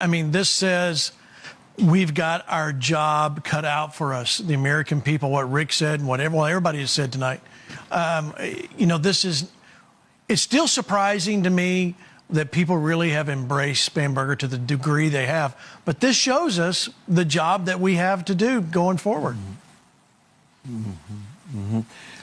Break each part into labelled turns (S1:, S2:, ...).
S1: I mean, this says we've got our job cut out for us, the American people, what Rick said and what everybody has said tonight. It's still surprising to me that people really have embraced Spanberger to the degree they have. But this shows us the job that we have to do going forward.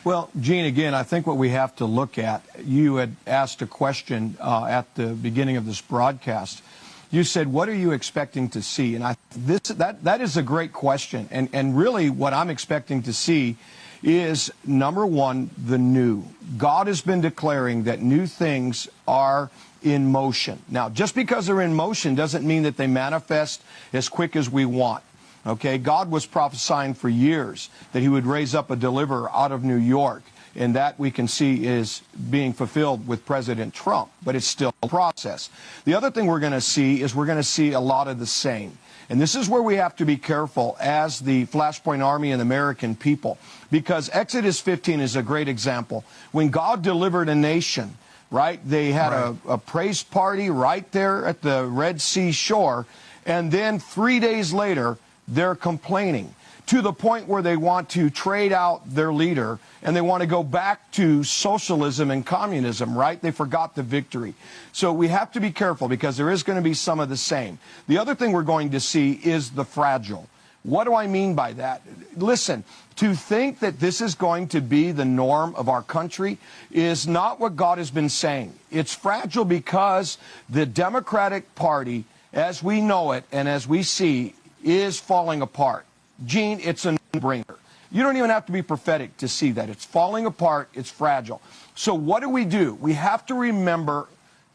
S2: Well, Gene, again, I think what we have to look at, you had asked a question at the beginning of this broadcast. You said, what are you expecting to see? And that is a great question. And really what I'm expecting to see is, number one, the new. God has been declaring that new things are in motion. Now, just because they're in motion doesn't mean that they manifest as quick as we want. Okay, God was prophesying for years that he would raise up a deliverer out of New York, and that we can see is being fulfilled with President Trump, but it's still a process. The other thing we're going to see is we're going to see a lot of the same. And this is where we have to be careful as the FlashPoint Army and the American people, because Exodus 15 is a great example. When God delivered a nation, right, they had a praise party right there at the Red Sea shore, and then 3 days later, they're complaining to the point where they want to trade out their leader and they want to go back to socialism and communism, right? They forgot the victory. So we have to be careful because there is going to be some of the same. The other thing we're going to see is the fragile. What do I mean by that? Listen, to think that this is going to be the norm of our country is not what God has been saying. It's fragile because the Democratic Party, as we know it and as we see, is falling apart. Gene, it's a no-brainer. You don't even have to be prophetic to see that. It's falling apart. It's fragile. So what do? We have to remember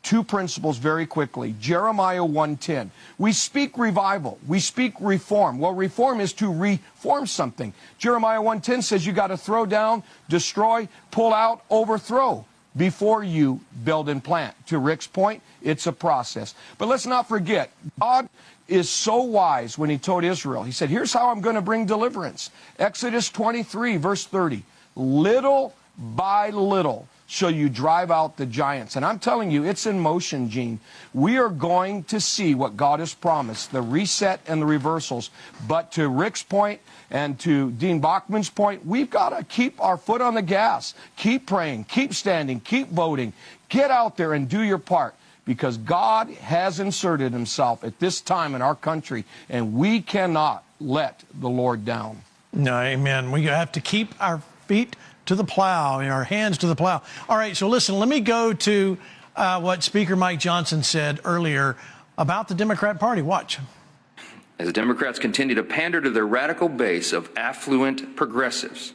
S2: two principles very quickly. Jeremiah 1:10. We speak revival. We speak reform. Well, reform is to reform something. Jeremiah 1:10 says you got to throw down, destroy, pull out, overthrow before you build and plant. To Rick's point, it's a process. But let's not forget, God is so wise when he told Israel. He said, here's how I'm going to bring deliverance. Exodus 23, verse 30. Little by little shall you drive out the giants. And I'm telling you, it's in motion, Gene. We are going to see what God has promised, the reset and the reversals. But to Rick's point and to Dean Bachman's point, we've got to keep our foot on the gas. Keep praying, keep standing, keep voting. Get out there and do your part. Because God has inserted himself at this time in our country, and we cannot let the Lord down.
S1: No, amen. We have to keep our feet to the plow and our hands to the plow. All right, so listen, let me go to what Speaker Mike Johnson said earlier about the Democrat Party. Watch.
S3: As the Democrats continue to pander to their radical base of affluent progressives,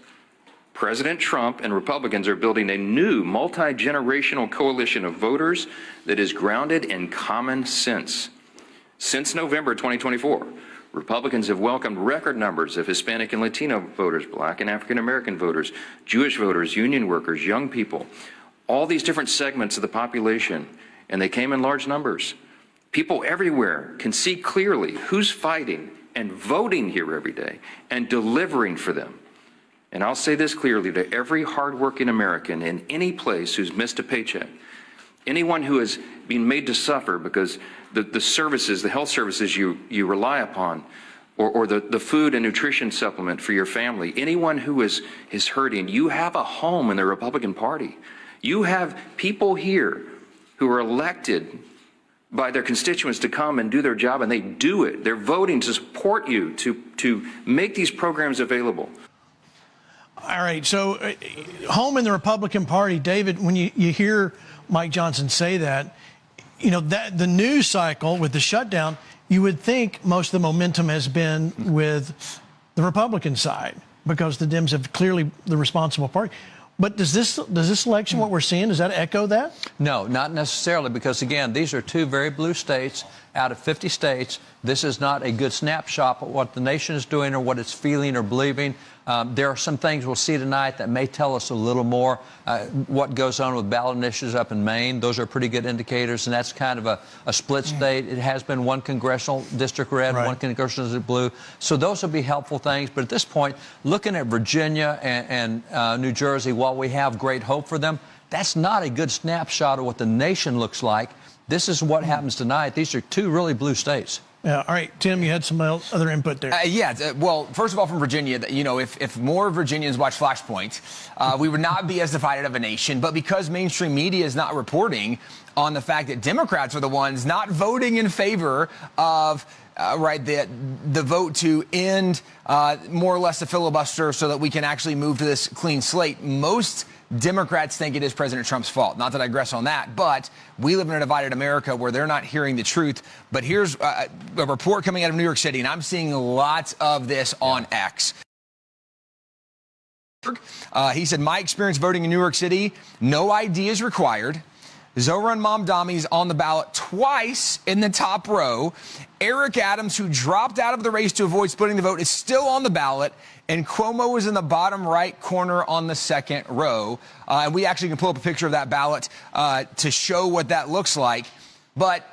S3: President Trump and Republicans are building a new multi-generational coalition of voters that is grounded in common sense. Since November 2024, Republicans have welcomed record numbers of Hispanic and Latino voters, Black and African American voters, Jewish voters, union workers, young people, all these different segments of the population, and they came in large numbers. People everywhere can see clearly who's fighting and voting here every day and delivering for them. And I'll say this clearly to every hardworking American in any place who's missed a paycheck, anyone who has been made to suffer because the services, the health services you rely upon, or the food and nutrition supplement for your family, anyone who is hurting, you have a home in the Republican Party. You have people here who are elected by their constituents to come and do their job, and they do it. They're voting to support you, to make these programs available.
S1: All right, so home in the Republican Party, David, when you hear Mike Johnson say that, you know, that the news cycle with the shutdown, you would think most of the momentum has been with the Republican side because the Dems have clearly the responsible party. But does this election, what we're seeing, does that echo that?
S4: No, not necessarily, because, again, these are two very blue states out of 50 states. This is not a good snapshot of what the nation is doing or what it's feeling or believing. There are some things we'll see tonight that may tell us a little more. What goes on with ballot initiatives up in Maine, those are pretty good indicators, and that's kind of a split state. It has been one congressional district red, one congressional district blue. So those will be helpful things. But at this point, looking at Virginia and New Jersey, while we have great hope for them, that's not a good snapshot of what the nation looks like. this is what happens tonight. These are two really blue states.
S1: Yeah. All right, Tim, you had some other input there.
S5: Well, first of all, from Virginia, if more Virginians watch FlashPoint, we would not be as divided of a nation. But because mainstream media is not reporting on the fact that Democrats are the ones not voting in favor of the vote to end more or less the filibuster so that we can actually move to this clean slate, most Democrats think it is President Trump's fault. Not to digress on that, but we live in a divided America where they're not hearing the truth. But here's a report coming out of New York City, and I'm seeing lots of this on X. He said, my experience voting in New York City, no ID is required. Zohran Mamdani's on the ballot twice in the top row. Eric Adams, who dropped out of the race to avoid splitting the vote, is still on the ballot. And Cuomo is in the bottom right corner on the second row. And we actually can pull up a picture of that ballot to show what that looks like. But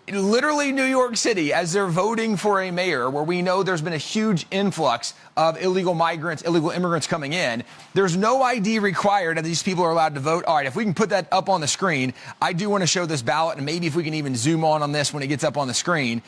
S5: literally New York City, as they're voting for a mayor, where we know there's been a huge influx of illegal migrants, illegal immigrants coming in, there's no ID required and these people are allowed to vote. All right, if we can put that up on the screen, I do want to show this ballot, and maybe if we can even zoom on this when it gets up on the screen.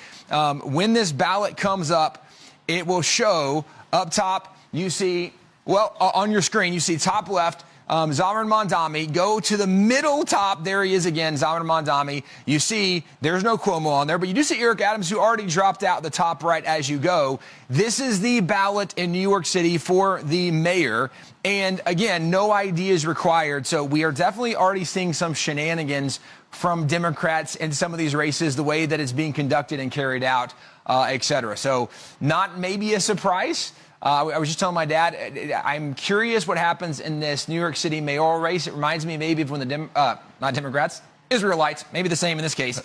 S5: When this ballot comes up, it will show up top, you see, well, on your screen, you see top left, Zohran Mamdani. Go to the middle top. There he is again, Zohran Mamdani. You see there's no Cuomo on there, but you do see Eric Adams, who already dropped out the top right as you go. This is the ballot in New York City for the mayor. And again, no ID is required. So we are definitely already seeing some shenanigans from Democrats in some of these races, the way that it's being conducted and carried out, et cetera. So not maybe a surprise. I was just telling my dad, I'm curious what happens in this New York City mayoral race. It reminds me maybe of when the not Democrats, Israelites, maybe the same in this case,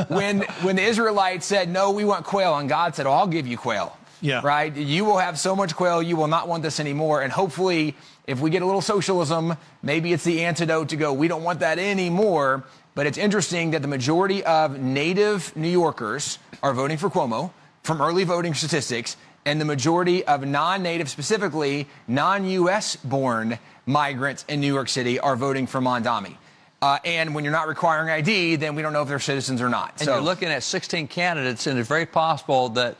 S5: when the Israelites said, no, we want quail, and God said, oh, I'll give you quail. Yeah. Right? You will have so much quail, you will not want this anymore. And hopefully, if we get a little socialism, maybe it's the antidote to go, we don't want that anymore. But it's interesting that the majority of native New Yorkers are voting for Cuomo from early voting statistics, and the majority of non-native, specifically non-U.S. born migrants in New York City are voting for Mamdani. And when you're not requiring ID, then we don't know if they're citizens or not.
S4: And you're looking at 16 candidates, and it's very possible that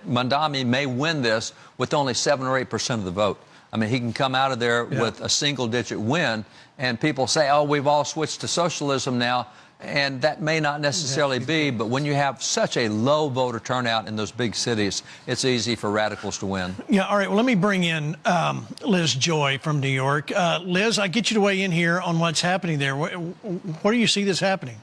S4: Mamdani may win this with only 7 or 8% of the vote. I mean, he can come out of there with a single-digit win, and people say, oh, we've all switched to socialism now. And that may not necessarily be, but when you have such a low voter turnout in those big cities, it's easy for radicals to win.
S1: Yeah, all right, well, let me bring in Liz Joy from New York. Liz, I get you to weigh in here on what's happening there. Where do you see this happening?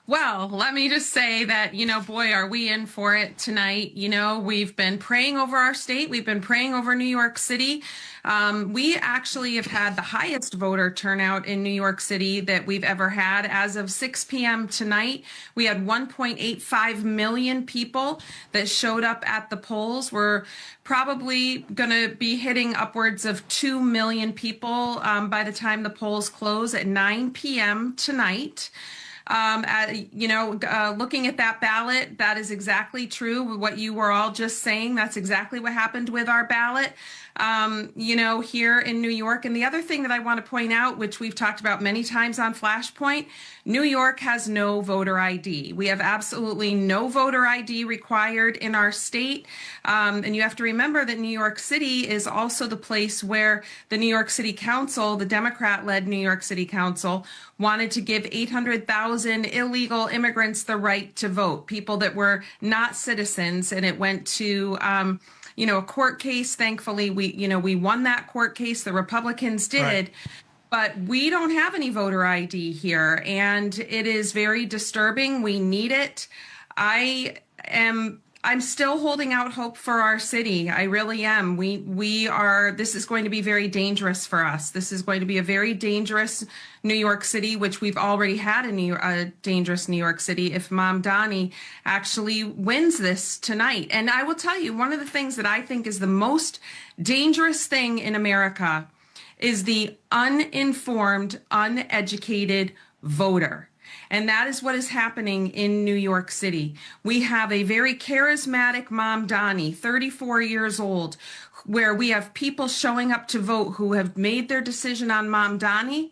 S6: Well, let me just say that, boy, are we in for it tonight. We've been praying over our state. We've been praying over New York City. We actually have had the highest voter turnout in New York City that we've ever had. As of 6 p.m. tonight, we had 1.85 million people that showed up at the polls. We're probably going to be hitting upwards of 2 million people by the time the polls close at 9 p.m. tonight. Looking at that ballot, that is exactly true. What you were all just saying, that's exactly what happened with our ballot, here in New York. And the other thing that I want to point out, which we've talked about many times on FlashPoint, New York has no voter ID. We have absolutely no voter ID required in our state. And you have to remember that New York City is also the place where the New York City Council, the Democrat-led New York City Council, wanted to give 800,000 illegal immigrants the right to vote, people that were not citizens. And it went to, a court case. Thankfully, we won that court case. The Republicans did. Right. But we don't have any voter ID here, and it is very disturbing. We need it. I'm still holding out hope for our city. I really am. This is going to be very dangerous for us. This is going to be a very dangerous New York City, which we've already had a dangerous New York City if Mamdani actually wins this tonight. And I will tell you, one of the things that I think is the most dangerous thing in America is the uninformed, uneducated voter. And that is what is happening in New York City. We have a very charismatic Mamdani, 34 years old, where we have people showing up to vote who have made their decision on Mamdani.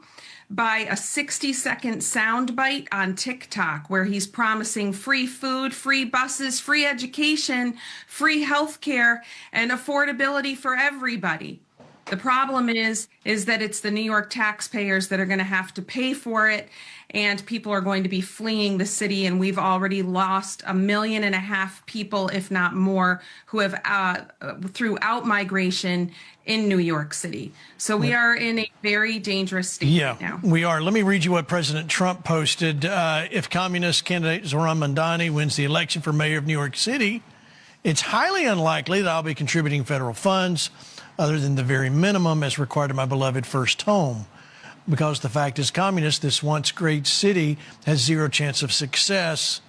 S6: by a 60-second soundbite on TikTok where he's promising free food, free buses, free education, free health care, and affordability for everybody. The problem is that it's the New York taxpayers that are going to have to pay for it, and people are going to be fleeing the city, and we've already lost 1.5 million people, if not more, who have throughout migration in New York City. So we are in a very dangerous state right now.
S1: We are. Let me read you what President Trump posted. If communist candidate Zohran Mamdani wins the election for mayor of New York City, it's highly unlikely that I'll be contributing federal funds other than the very minimum as required in my beloved first home. Because the fact is, communist, this once great city, has zero chance of success.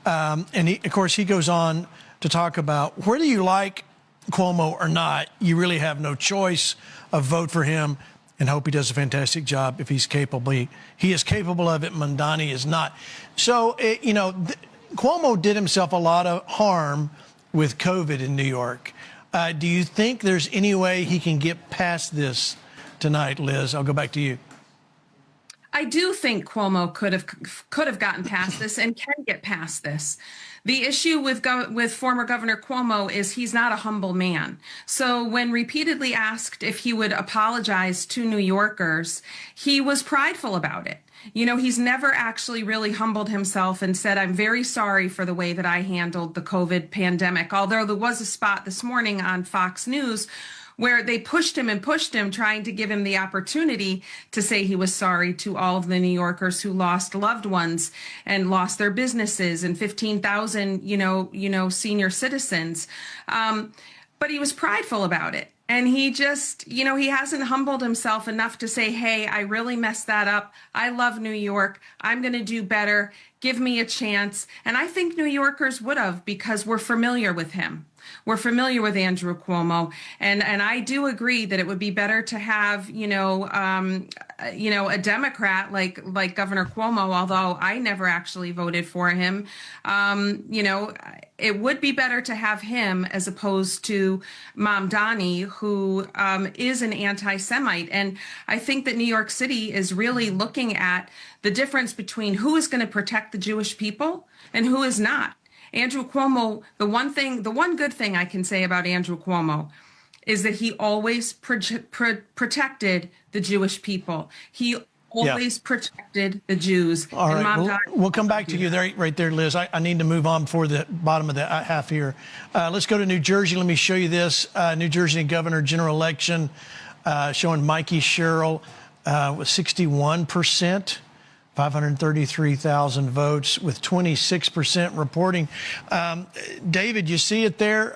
S1: And of course, he goes on to talk about whether you like Cuomo or not, you really have no choice of vote for him and hope he does a fantastic job if he's capable. He is capable of it. Mamdani is not. So, Cuomo did himself a lot of harm with COVID in New York. Do you think there's any way he can get past this tonight, Liz? I'll go back to you.
S6: I do think Cuomo could have gotten past this and can get past this. The issue with former Governor Cuomo is he's not a humble man. So when repeatedly asked if he would apologize to New Yorkers, he was prideful about it. He's never actually really humbled himself and said, I'm very sorry for the way that I handled the COVID pandemic. Although there was a spot this morning on Fox News where they pushed him, trying to give him the opportunity to say he was sorry to all of the New Yorkers who lost loved ones and lost their businesses and 15,000, senior citizens. But he was prideful about it. And he just, he hasn't humbled himself enough to say, hey, I really messed that up. I love New York. I'm going to do better. Give me a chance. And I think New Yorkers would have, because we're familiar with him. We're familiar with Andrew Cuomo, and I do agree that it would be better to have a Democrat like Governor Cuomo. Although I never actually voted for him, it would be better to have him as opposed to Mamdani, who is an anti-Semite. And I think that New York City is really looking at the difference between who is going to protect the Jewish people and who is not. Andrew Cuomo, the one good thing I can say about Andrew Cuomo is that he always protected the Jewish people. He always protected the Jews.
S1: All right, we'll come back to you right there, Liz. I need to move on before the bottom of the half here. Let's go to New Jersey. Let me show you this. New Jersey governor general election showing Mikey Sherrill with 61%. 533,000 votes with 26% reporting. David, you see it there.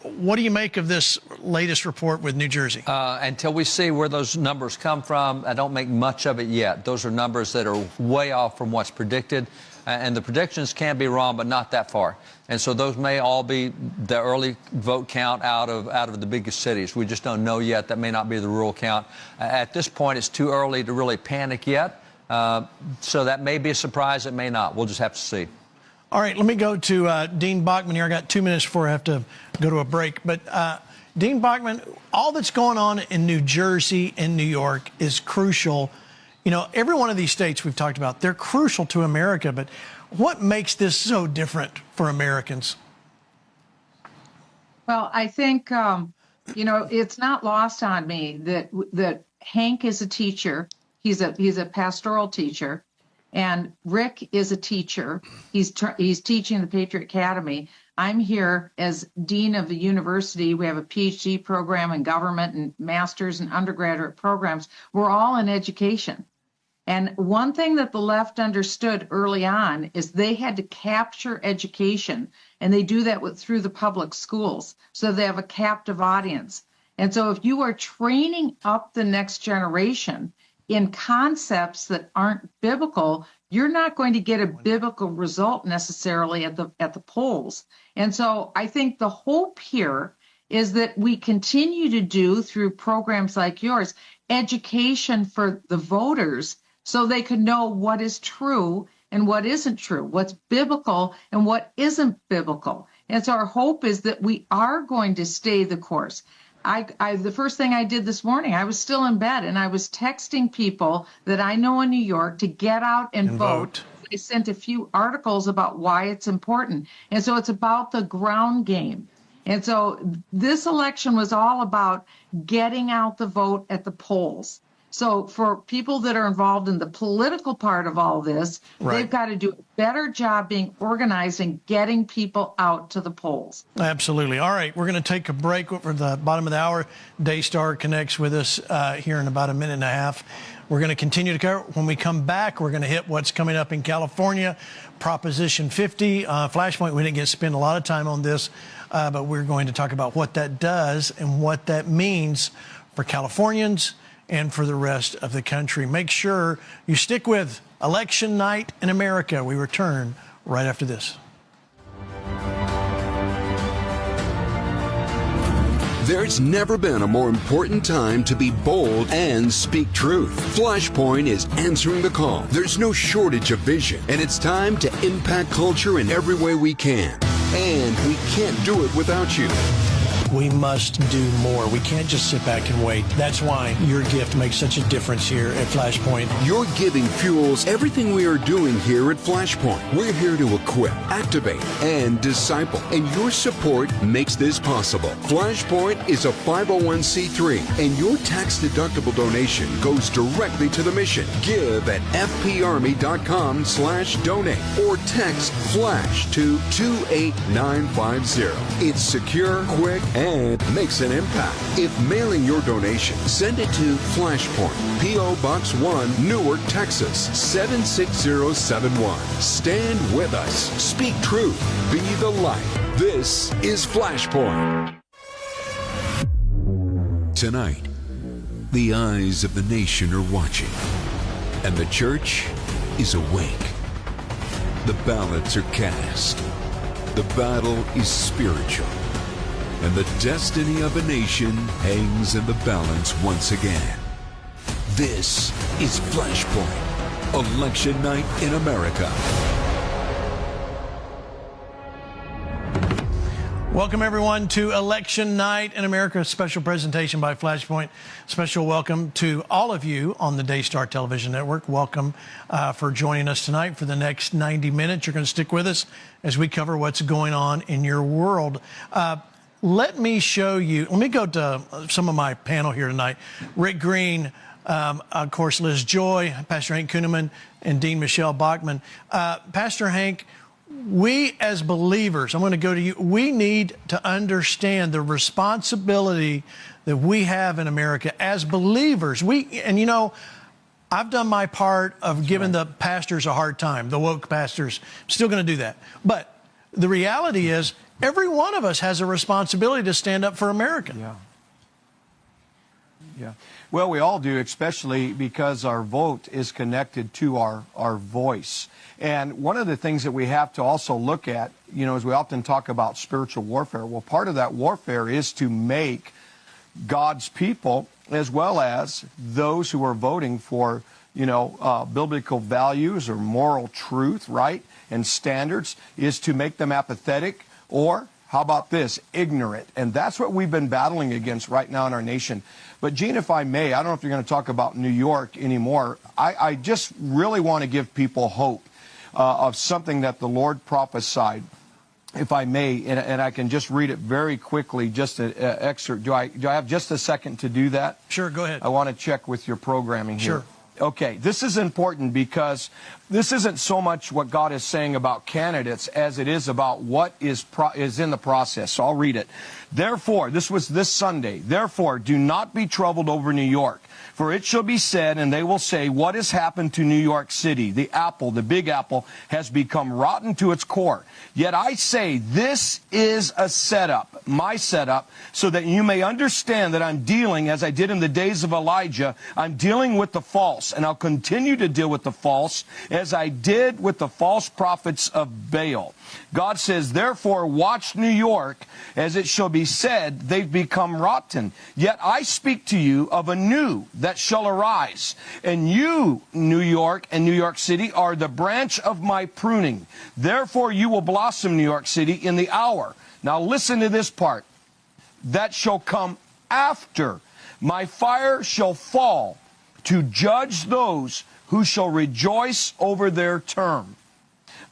S1: What do you make of this latest report with New Jersey?
S4: Until we see where those numbers come from, I don't make much of it yet. Those are numbers that are way off from what's predicted. And the predictions can be wrong, but not that far. And so those may all be the early vote count out of the biggest cities. We just don't know yet. That may not be the rural count. At this point, it's too early to really panic yet. So that may be a surprise. It may not. We'll just have to see.
S1: All right, let me go to Dean Bachman here. I got 2 minutes before I have to go to a break. But Dean Bachman, all that's going on in New Jersey and New York is crucial. Every one of these states we've talked about, they're crucial to America. But what makes this so different for Americans?
S7: Well, I think, it's not lost on me that Hank is a teacher. He's a pastoral teacher, and Rick is a teacher. He's teaching the Patriot Academy. I'm here as dean of the university. We have a PhD program in government and master's and undergraduate programs. We're all in education. And one thing that the left understood early on is they had to capture education, and they do that through the public schools. So they have a captive audience. And so if you are training up the next generation in concepts that aren't biblical, you're not going to get a biblical result necessarily at the polls. And so I think the hope here is that we continue to do, through programs like yours, education for the voters so they can know what is true and what isn't true, what's biblical and what isn't biblical. And so our hope is that we are going to stay the course. the first thing I did this morning, I was still in bed and I was texting people that I know in New York to get out and vote. I sent a few articles about why it's important. And so it's about the ground game. And so this election was all about getting out the vote at the polls. So for people that are involved in the political part of all this, they've got to do a better job being organized and getting people out to the polls.
S1: Absolutely. All right, we're going to take a break for the bottom of the hour. Daystar connects with us here in about a minute and a half. We're going to continue to cover. When we come back, we're going to hit what's coming up in California, Proposition 50. FlashPoint, we didn't get to spend a lot of time on this, but we're going to talk about what that does and what that means for Californians and for the rest of the country. Make sure you stick with Election Night in America. We return right after this.
S8: There's never been a more important time to be bold and speak truth. FlashPoint is answering the call. There's no shortage of vision, and it's time to impact culture in every way we can. And we can't do it without you.
S1: We must do more. We can't just sit back and wait. That's why your gift makes such a difference here at FlashPoint.
S8: Your giving fuels everything we are doing here at FlashPoint. We're here to equip, activate, and disciple. And your support makes this possible. FlashPoint is a 501c3, and your tax-deductible donation goes directly to the mission. Give at fparmy.com/donate or text FLASH to 28950. It's secure, quick, and makes an impact. If mailing your donation, send it to FlashPoint, P.O. Box 1, Newark, Texas, 76071. Stand with us. Speak truth. Be the light. This is FlashPoint. Tonight, the eyes of the nation are watching, and the church is awake. The ballots are cast. The battle is spiritual. And the destiny of a nation hangs in the balance once again. This is FlashPoint, Election Night in America.
S1: Welcome, everyone, to Election Night in America, a special presentation by FlashPoint. Special welcome to all of you on the Daystar Television Network. Welcome for joining us tonight for the next 90 minutes. You're going to stick with us as we cover what's going on in your world. Let me show you. Let me go to some of my panel here tonight. Rick Green, of course, Liz Joy, Pastor Hank Kunneman, and Dean Michelle Bachman. Pastor Hank, we as believers, I'm going to go to you, we need to understand the responsibility that we have in America as believers. And you know, I've done my part of giving the pastors a hard time, the woke pastors. I'm still going to do that. But the reality is, every one of us has a responsibility to stand up for America.
S2: Yeah. Well, we all do, especially because our vote is connected to our voice. And one of the things that we have to also look at, you know, as we often talk about spiritual warfare, well, part of that warfare is to make God's people, as well as those who are voting for, you know, biblical values or moral truth, right, and standards, is to make them apathetic, or how about this, ignorant. And that's what we've been battling against right now in our nation. But Gene, if I may, I don't know if you're going to talk about New York anymore. I just really want to give people hope of something that the Lord prophesied, if I may, and I can just read it very quickly, just an excerpt. Do I have just a second to do that?
S1: Sure, go ahead.
S2: I want to check with your programming here.
S1: Sure.
S2: Okay, this is important because this isn't so much what God is saying about candidates as it is about what is in the process. So I'll read it. Therefore, this was this Sunday, therefore, do not be troubled over New York. For it shall be said, and they will say, what has happened to New York City? The apple, the big apple, has become rotten to its core. Yet I say, this is a setup, my setup, so that you may understand that I'm dealing, as I did in the days of Elijah, I'm dealing with the false, and I'll continue to deal with the false, as I did with the false prophets of Baal. God says, therefore, watch New York, as it shall be said, they've become rotten. Yet I speak to you of a new that shall arise. And you, New York and New York City, are the branch of my pruning. Therefore, you will blossom, New York City, in the hour. Now listen to this part. That shall come after my fire shall fall to judge those who shall rejoice over their term.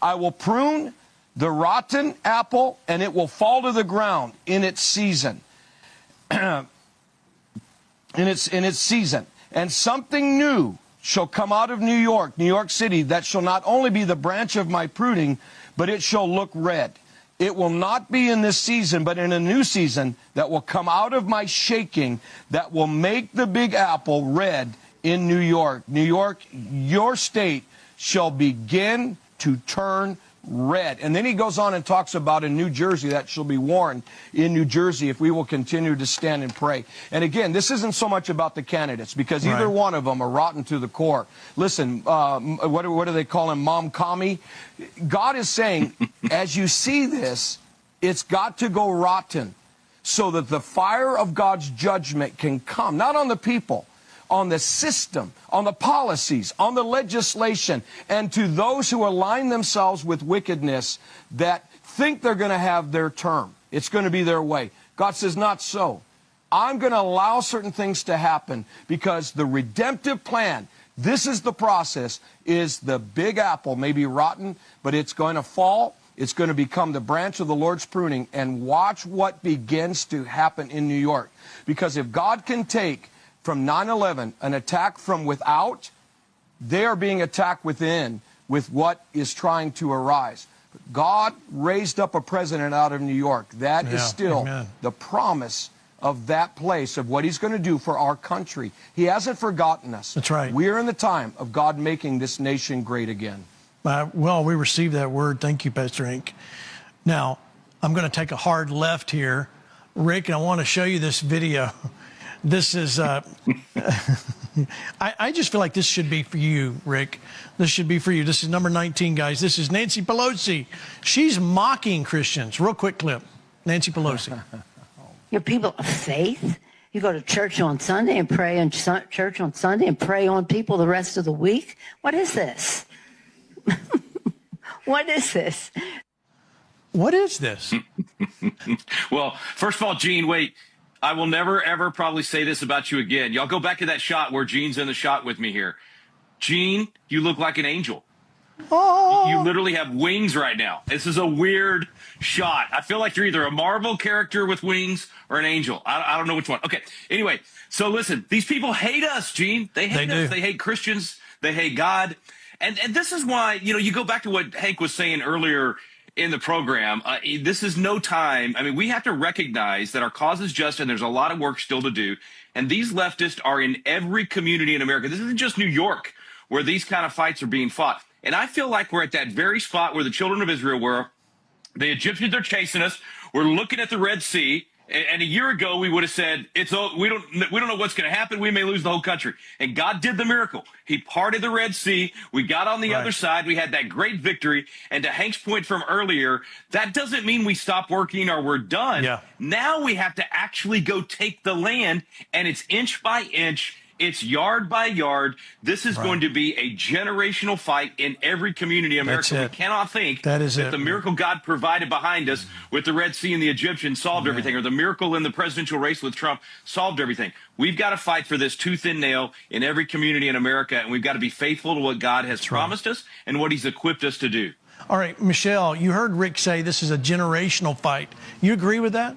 S2: I will prune the rotten apple, and it will fall to the ground in its season. in its season. And something new shall come out of New York City, that shall not only be the branch of my pruning, but it shall look red. It will not be in this season, but in a new season that will come out of my shaking, that will make the big apple red in New York. New York, your state shall begin to turn red. And then he goes on and talks about in New Jersey that shall be worn in New Jersey if we will continue to stand and pray. And again, this isn't so much about the candidates, because either one of them are rotten to the core. Listen, what do they call him? Mom Commie? God is saying, as you see this, it's got to go rotten so that the fire of God's judgment can come, not on the people, on the system, on the policies, on the legislation, and to those who align themselves with wickedness that think they're going to have their term. It's going to be their way. God says, not so. I'm going to allow certain things to happen because the redemptive plan, this is the process, is the big apple may be rotten, but it's going to fall. It's going to become the branch of the Lord's pruning. And watch what begins to happen in New York. Because if God can take from 9/11, an attack from without, they are being attacked within with what is trying to arise. God raised up a president out of New York. That is still the promise of that place, of what he's going to do for our country. He hasn't forgotten us.
S1: That's right.
S2: We are in the time of God making this nation great again.
S1: Well, we received that word. Thank you, Pastor Inc. Now, I'm going to take a hard left here. Rick, I want to show you this video. This is, I just feel like this should be for you, Rick. This should be for you. This is number 19, guys. This is Nancy Pelosi. She's mocking Christians. Real quick clip. Nancy Pelosi.
S9: You're people of faith. You go to church on Sunday and pray in church on Sunday and pray on people the rest of the week. What is this? What is this?
S1: What is this?
S10: Well, first of all, Gene, wait. I will never, ever probably say this about you again. Y'all go back to that shot where Gene's in the shot with me here. Gene, you look like an angel. Oh. You literally have wings right now. This is a weird shot. I feel like you're either a Marvel character with wings or an angel. I don't know which one. Okay. Anyway, so listen, these people hate us, Gene. They hate us. They hate Christians. They hate God. And this is why, you go back to what Hank was saying earlier in the program. This is no time. I mean, we have to recognize that our cause is just, and there's a lot of work still to do. And these leftists are in every community in America. This isn't just New York where these kind of fights are being fought. And I feel like we're at that very spot where the children of Israel were. The Egyptians are chasing us. We're looking at the Red Sea. And a year ago, we would have said, we don't know what's going to happen. We may lose the whole country. And God did the miracle. He parted the Red Sea. We got on the other side. We had that great victory. And to Hank's point from earlier, that doesn't mean we stop working or we're done. Yeah. Now we have to actually go take the land, and it's inch by inch. It's yard by yard. This is going to be a generational fight in every community in America. We cannot think that the miracle God provided behind us with the Red Sea and the Egyptians solved everything, or the miracle in the presidential race with Trump solved everything. We've got to fight for this tooth and nail in every community in America, and we've got to be faithful to what God has promised us and what he's equipped us to do.
S1: All right, Michelle, you heard Rick say this is a generational fight. You agree with that?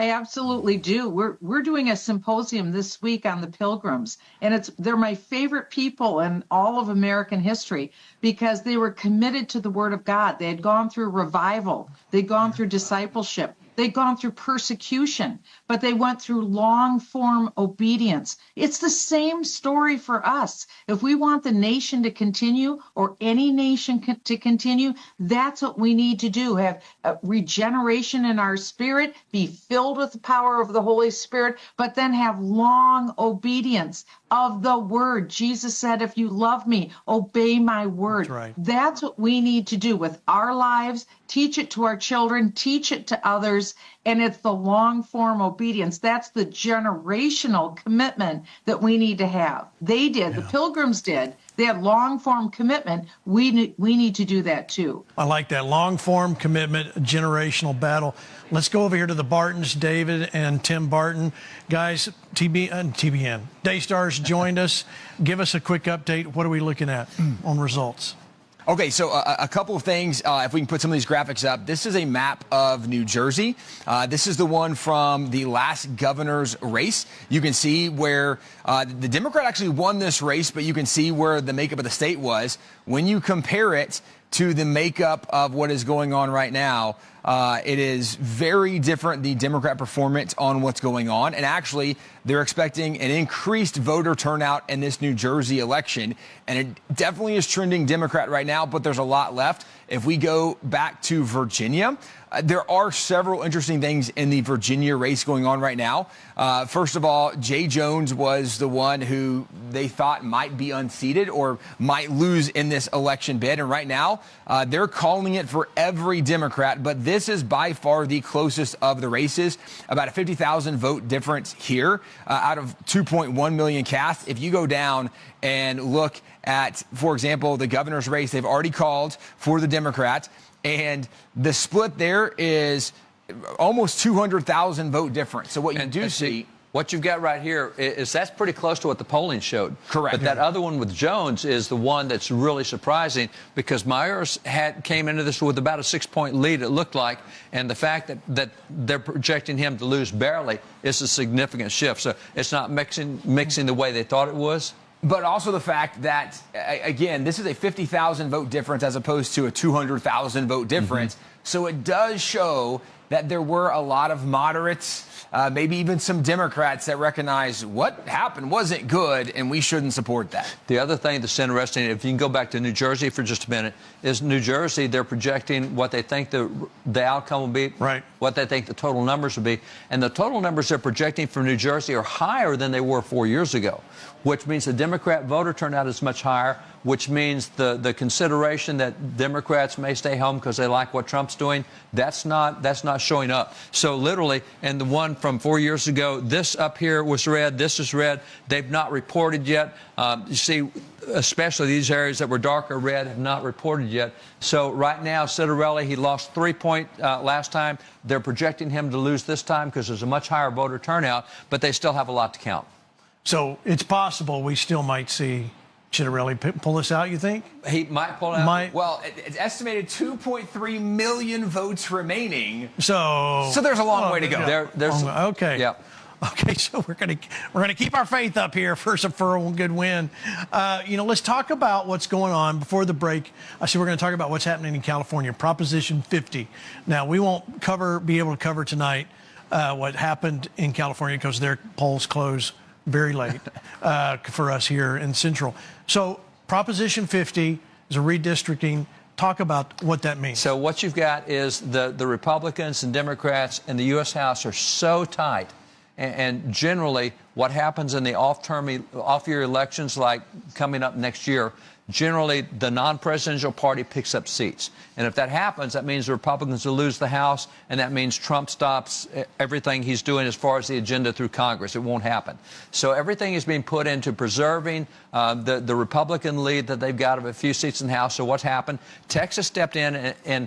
S7: I absolutely do. We're doing a symposium this week on the Pilgrims, and they're my favorite people in all of American history because they were committed to the Word of God. They had gone through revival. They'd gone through discipleship. They'd gone through persecution, but they went through long-form obedience. It's the same story for us. If we want the nation to continue, or any nation to continue, that's what we need to do. Have regeneration in our spirit, be filled with the power of the Holy Spirit, but then have long obedience of the Word. Jesus said, if you love me, obey my word. That's right. That's what we need to do with our lives. Teach it to our children, teach it to others, and it's the long-form obedience. That's the generational commitment that we need to have. They did, the Pilgrims did. they have long-form commitment. We need to do that too.
S1: I like that long-form commitment, generational battle. Let's go over here to the Bartons, David and Tim Barton. Guys, TBN, Daystars joined us. Give us a quick update. What are we looking at on results?
S5: Okay, so a couple of things, if we can put some of these graphics up. This is a map of New Jersey. This is the one from the last governor's race. You can see where the Democrat actually won this race, but you can see where the makeup of the state was. When you compare it to the makeup of what is going on right now, it is very different, the Democrat performance on what's going on. And actually, they're expecting an increased voter turnout in this New Jersey election. And it definitely is trending Democrat right now, but there's a lot left. If we go back to Virginia, there are several interesting things in the Virginia race going on right now. First of all, Jay Jones was the one who they thought might be unseated or might lose in this election bid. And right now, they're calling it for every Democrat. But this is by far the closest of the races. About a 50,000 vote difference here out of 2.1 million cast. If you go down and look at, for example, the governor's race, they've already called for the Democrat. And the split there is almost 200,000 vote difference. So what you see,
S4: what you've got right here is that's pretty close to what the polling showed.
S5: Correct.
S4: But that other one with Jones is the one that's really surprising because Myers came into this with about a 6-point lead, it looked like, and the fact that they're projecting him to lose barely is a significant shift. So it's not mixing the way they thought it was.
S5: But also the fact that, again, this is a 50,000 vote difference as opposed to a 200,000 vote difference. So it does show that there were a lot of moderates, maybe even some Democrats that recognize what happened wasn't good and we shouldn't support that.
S4: The other thing that's interesting, if you can go back to New Jersey for just a minute, is New Jersey, they're projecting what they think the outcome will be,
S1: right?
S4: What they think the total numbers will be. And the total numbers they're projecting for New Jersey are higher than they were 4 years ago, which means the Democrat voter turnout is much higher, which means the consideration that Democrats may stay home because they like what Trump's doing, that's not showing up. So literally, and the one from 4 years ago, this up here was red, this is red. They've not reported yet. You see, especially these areas that were darker red have not reported yet. So right now, Citarelli, he lost 3 points last time. They're projecting him to lose this time because there's a much higher voter turnout, but they still have a lot to count.
S1: So it's possible we still might see Citarelli pull this out, you think?
S4: He might pull it out.
S5: Well, it's estimated 2.3 million votes remaining.
S1: So
S5: there's a long way to go.
S1: Okay.
S4: Yeah.
S1: Okay, so we're gonna keep our faith up here for a good win. Let's talk about what's going on before the break. I said we're going to talk about what's happening in California, Proposition 50. Now we won't be able to cover tonight what happened in California because their polls close very late for us here in Central. So Proposition 50 is a redistricting. Talk about what that means.
S4: So what you've got is the Republicans and Democrats in the U.S. House are so tight. And generally, what happens in the off-year elections, like coming up next year, generally the non-presidential party picks up seats. And if that happens, that means the Republicans will lose the House, and that means Trump stops everything he's doing as far as the agenda through Congress. It won't happen. So everything is being put into preserving the Republican lead that they've got of a few seats in the House. So what's happened? Texas stepped in and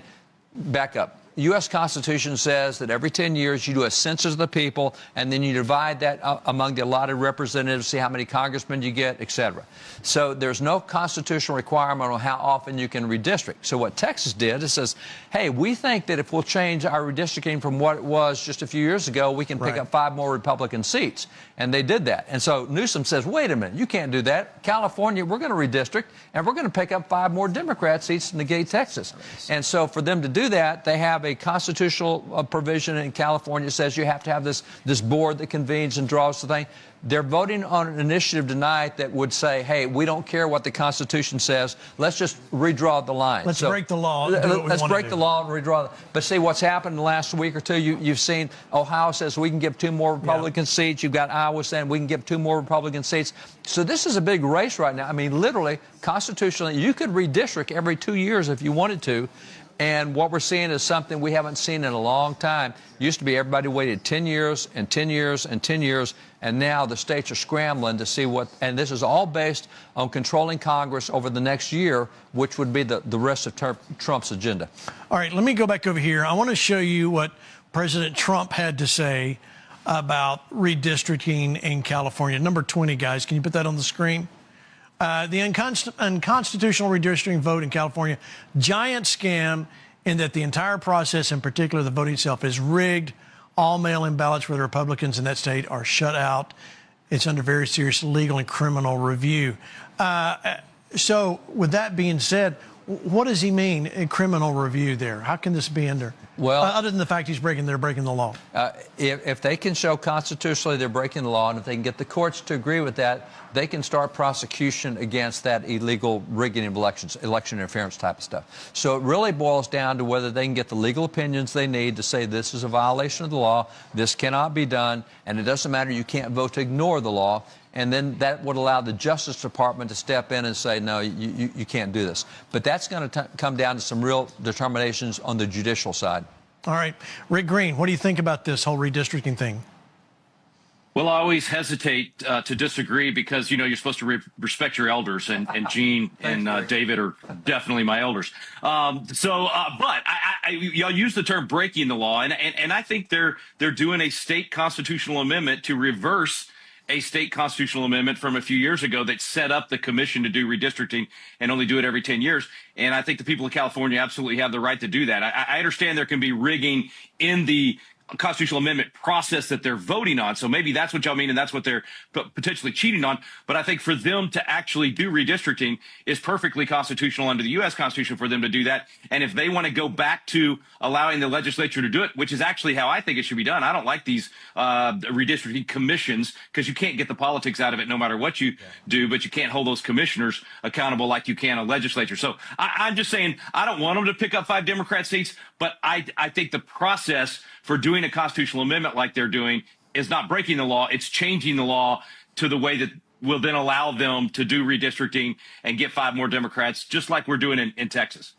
S4: back up. U.S. Constitution says that every 10 years you do a census of the people, and then you divide that among the allotted representatives, see how many congressmen you get, et cetera. So there's no constitutional requirement on how often you can redistrict. So what Texas did is says, hey, we think that if we'll change our redistricting from what it was just a few years ago, we can pick up 5 more Republican seats. And they did that. And so Newsom says, wait a minute, you can't do that. California, we're going to redistrict, and we're going to pick up 5 more Democrat seats to negate Texas. And so for them to do that, they have a constitutional provision in California that says you have to have this board that convenes and draws the thing. They're voting on an initiative tonight that would say, hey, we don't care what the Constitution says. Let's just redraw the line.
S1: Let's break the law.
S4: Let's break the law and redraw it. But see, what's happened in the last week or two, you've seen Ohio says we can give 2 more Republican seats. You've got Iowa saying we can give 2 more Republican seats. So this is a big race right now. I mean, literally, constitutionally, you could redistrict every 2 years if you wanted to. And what we're seeing is something we haven't seen in a long time. Used to be everybody waited 10 years and 10 years and 10 years, and now the states are scrambling to see what, and this is all based on controlling Congress over the next year, which would be the rest of Trump's agenda.
S1: All right, let me go back over here. I want to show you what President Trump had to say about redistricting in California. Number 20, guys, can you put that on the screen? The unconstitutional redistricting vote in California, giant scam in that the entire process, in particular the voting itself, is rigged. All mail-in ballots for the Republicans in that state are shut out. It's under very serious legal and criminal review. So with that being said, what does he mean in criminal review there? How can this be under?
S4: Well,
S1: other than the fact they're breaking the law.
S4: If they can show constitutionally they're breaking the law, and if they can get the courts to agree with that, they can start prosecution against that illegal rigging of elections, election interference type of stuff. So it really boils down to whether they can get the legal opinions they need to say this is a violation of the law, this cannot be done, and it doesn't matter, you can't vote to ignore the law. And then that would allow the Justice Department to step in and say, no, you can't do this. But that's going to come down to some real determinations on the judicial side.
S1: All right. Rick Green, what do you think about this whole redistricting thing?
S10: Well, I always hesitate to disagree because, you know, you're supposed to respect your elders, and Gene and David are definitely my elders. But y'all use the term breaking the law, and I think they're doing a state constitutional amendment to reverse a state constitutional amendment from a few years ago that set up the commission to do redistricting and only do it every 10 years. And I think the people of California absolutely have the right to do that. I understand there can be rigging in the constitutional amendment process that they're voting on. So maybe that's what y'all mean, and that's what they're potentially cheating on. But I think for them to actually do redistricting is perfectly constitutional under the U.S. Constitution for them to do that. And if they want to go back to allowing the legislature to do it, which is actually how I think it should be done. I don't like these redistricting commissions because you can't get the politics out of it no matter what you do, but you can't hold those commissioners accountable like you can a legislature. So I'm just saying I don't want them to pick up 5 Democrat seats, but I think the process for doing a constitutional amendment like they're doing is not breaking the law. It's changing the law to the way that will then allow them to do redistricting and get 5 more Democrats, just like we're doing in Texas.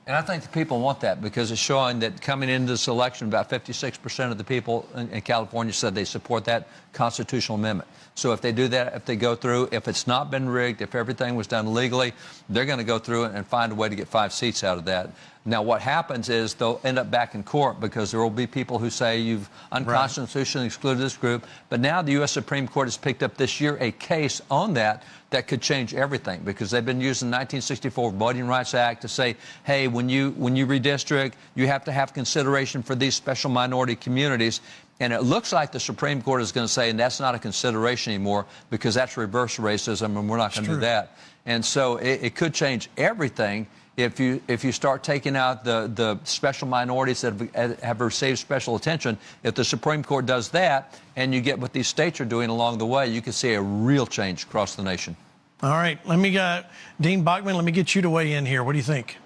S4: And I think the people want that because it's showing that coming into this election, about 56% of the people in California said they support that constitutional amendment. So if they do that, if they go through, if it's not been rigged, if everything was done legally, they're going to go through it and find a way to get 5 seats out of that. Now, what happens is they'll end up back in court because there will be people who say you've unconstitutionally excluded this group. But now the U.S. Supreme Court has picked up this year a case on that could change everything because they've been using the 1964 Voting Rights Act to say, hey, when you redistrict, you have to have consideration for these special minority communities. And it looks like the Supreme Court is going to say, and that's not a consideration anymore because that's reverse racism, and we're not going to do that. And so it could change everything if you start taking out the special minorities that have received special attention. If the Supreme Court does that, and you get what these states are doing along the way, you can see a real change across the nation.
S1: All right, Dean Bachman, let me get you to weigh in here. What do you think?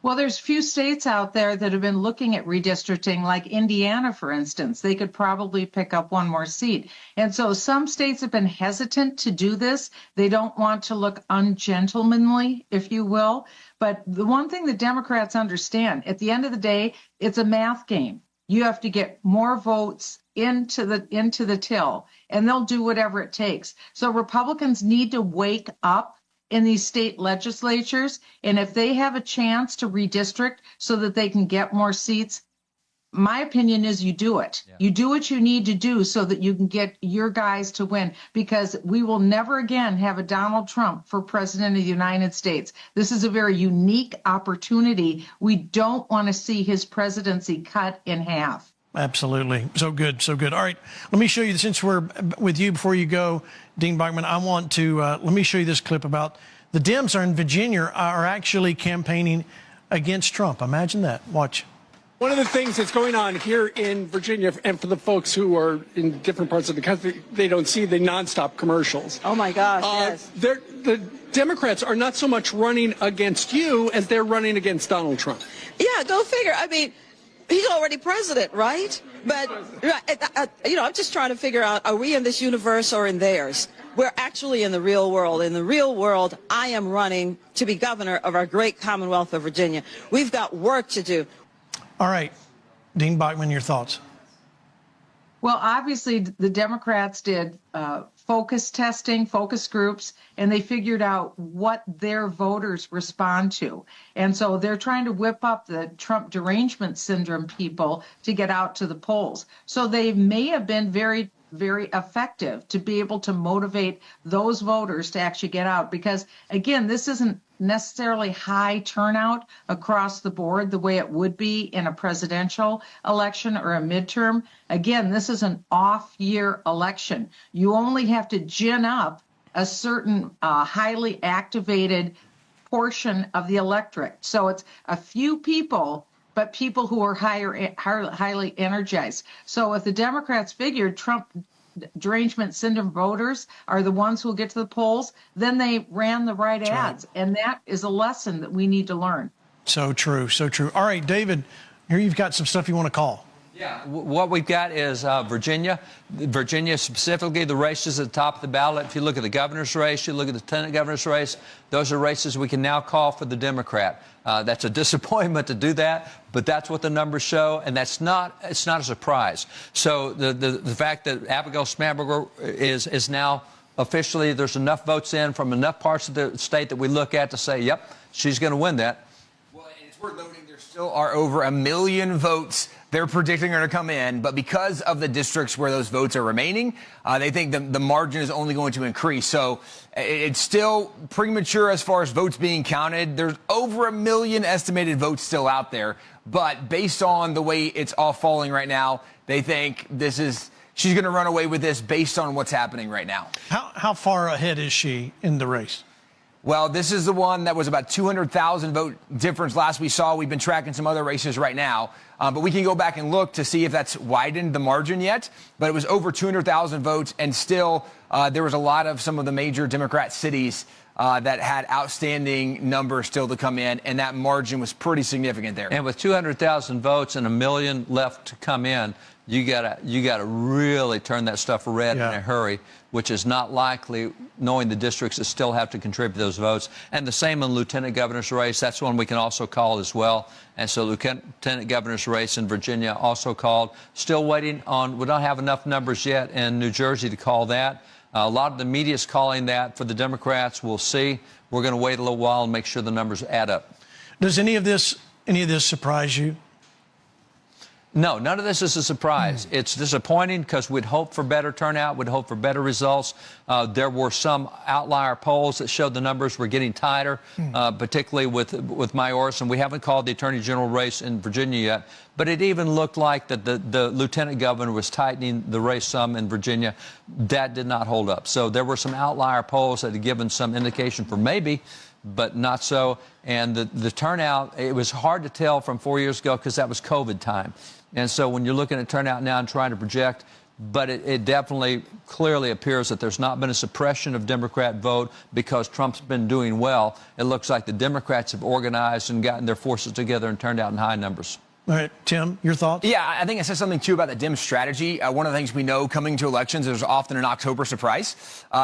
S7: Well, there's few states out there that have been looking at redistricting, like Indiana, for instance. They could probably pick up 1 more seat. And so some states have been hesitant to do this. They don't want to look ungentlemanly, if you will. But the one thing the Democrats understand, at the end of the day, it's a math game. You have to get more votes into the till, and they'll do whatever it takes. So Republicans need to wake up in these state legislatures, and if they have a chance to redistrict so that they can get more seats, my opinion is you do it. Yeah. You do what you need to do so that you can get your guys to win, because we will never again have a Donald Trump for president of the United States. This is a very unique opportunity. We don't want to see his presidency cut in half.
S1: Absolutely. So good. So good. All right. Let me show you, since we're with you before you go, Dean Bachman, I want to, let me show you this clip about the Dems are in Virginia are actually campaigning against Trump. Imagine that. Watch.
S11: One of the things that's going on here in Virginia, and for the folks who are in different parts of the country, they don't see the nonstop commercials.
S12: Oh, my gosh, yes.
S11: The Democrats are not so much running against you as they're running against Donald Trump.
S12: Yeah, go figure. I mean, he's already president, right? But, you know, I'm just trying to figure out, are we in this universe or in theirs? we're actually in the real world. In the real world, I am running to be governor of our great Commonwealth of Virginia. We've got work to do.
S1: All right. Dean Bachman, your thoughts?
S7: Well, obviously, the Democrats did focus testing, focus groups, and they figured out what their voters respond to. And so they're trying to whip up the Trump derangement syndrome people to get out to the polls. So they may have been very effective to be able to motivate those voters to actually get out. Because, again, this isn't necessarily high turnout across the board the way it would be in a presidential election or a midterm. Again, this is an off-year election. You only have to gin up a certain highly activated portion of the electorate. So it's a few people, but people who are highly energized. So if the Democrats figured Trump derangement syndrome voters are the ones who will get to the polls, then they ran the right ads. Right. And that is a lesson that we need to learn.
S1: So true, so true. All right, David, here you've got some stuff you want to call.
S4: Yeah, what we've got is Virginia. Virginia, specifically, the races at the top of the ballot. If you look at the governor's race, you look at the lieutenant governor's race, those are races we can now call for the Democrat. That's a disappointment to do that, but that's what the numbers show, and it's not a surprise. So the fact that Abigail Spanberger is now officially, there's enough votes in from enough parts of the state that we look at to say, yep, she's going to win that.
S5: Well, and it's worth noting there still are over 1 million votes they're predicting are going to come in, but because of the districts where those votes are remaining, they think the margin is only going to increase. So it's still premature as far as votes being counted. There's over 1 million estimated votes still out there, but based on the way it's all falling right now, they think she's going to run away with this based on what's happening right now.
S1: How far ahead is she in the race?
S5: Well, this is the one that was about 200,000 vote difference last we saw. We've been tracking some other races right now, but we can go back and look to see if that's widened the margin yet. But it was over 200,000 votes, and still there was a lot of some of the major Democrat cities that had outstanding numbers still to come in, and that margin was pretty significant there.
S4: And with 200,000 votes and 1 million left to come in, you gotta really turn that stuff red in a hurry, which is not likely, knowing the districts that still have to contribute those votes. And the same in lieutenant governor's race. That's one we can also call as well. And so lieutenant governor's race in Virginia also called. Still waiting on, we don't have enough numbers yet in New Jersey to call that. A lot of the media is calling that for the Democrats. We'll see. We're going to wait a little while and make sure the numbers add up.
S1: Does any of this surprise you?
S4: No, none of this is a surprise. It's disappointing because we'd hoped for better turnout. We'd hoped for better results. There were some outlier polls that showed the numbers were getting tighter, particularly with Mayorkas, and we haven't called the Attorney General race in Virginia yet. But it even looked like that the lieutenant governor was tightening the race some in Virginia. That did not hold up. So there were some outlier polls that had given some indication for maybe, but not so. And the turnout, it was hard to tell from 4 years ago because that was COVID time. And so when you're looking at turnout now and trying to project, but it definitely clearly appears that there's not been a suppression of Democrat vote because Trump's been doing well. It looks like the Democrats have organized and gotten their forces together and turned out in high numbers.
S1: All right, Tim, your thoughts?
S5: Yeah, I think it says something, too, about the Dem strategy. One of the things we know coming to elections, there's often an October surprise.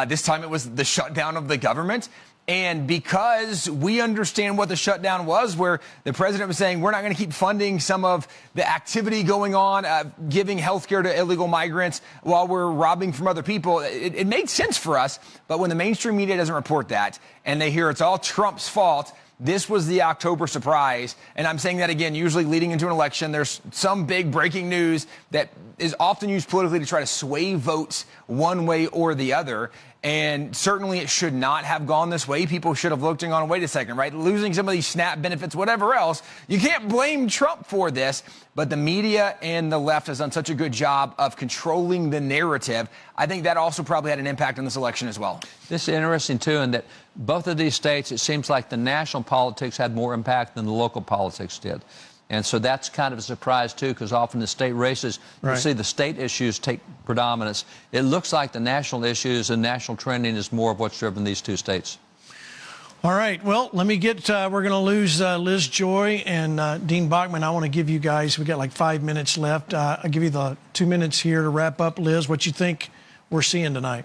S5: This time it was the shutdown of the government. And because we understand what the shutdown was, where the president was saying we're not going to keep funding some of the activity going on, giving health care to illegal migrants while we're robbing from other people, it made sense for us. But when the mainstream media doesn't report that and they hear it's all Trump's fault, this was the October surprise. And I'm saying that again, usually leading into an election, there's some big breaking news that is often used politically to try to sway votes one way or the other. And certainly it should not have gone this way. People should have looked and gone, wait a second, right? Losing some of these SNAP benefits, whatever else. You can't blame Trump for this. But the media and the left has done such a good job of controlling the narrative. I think that also probably had an impact on this election as well.
S4: This is interesting, too, in that both of these states, it seems like the national politics had more impact than the local politics did. And so that's kind of a surprise, too, because often the state races, you see the state issues take predominance. It looks like the national issues and national trending is more of what's driven these two states.
S1: All right. Well, let me get, we're going to lose Liz Joy and Dean Bachman. I want to give you guys, we got like 5 minutes left. I'll give you the 2 minutes here to wrap up. Liz, what you think we're seeing tonight?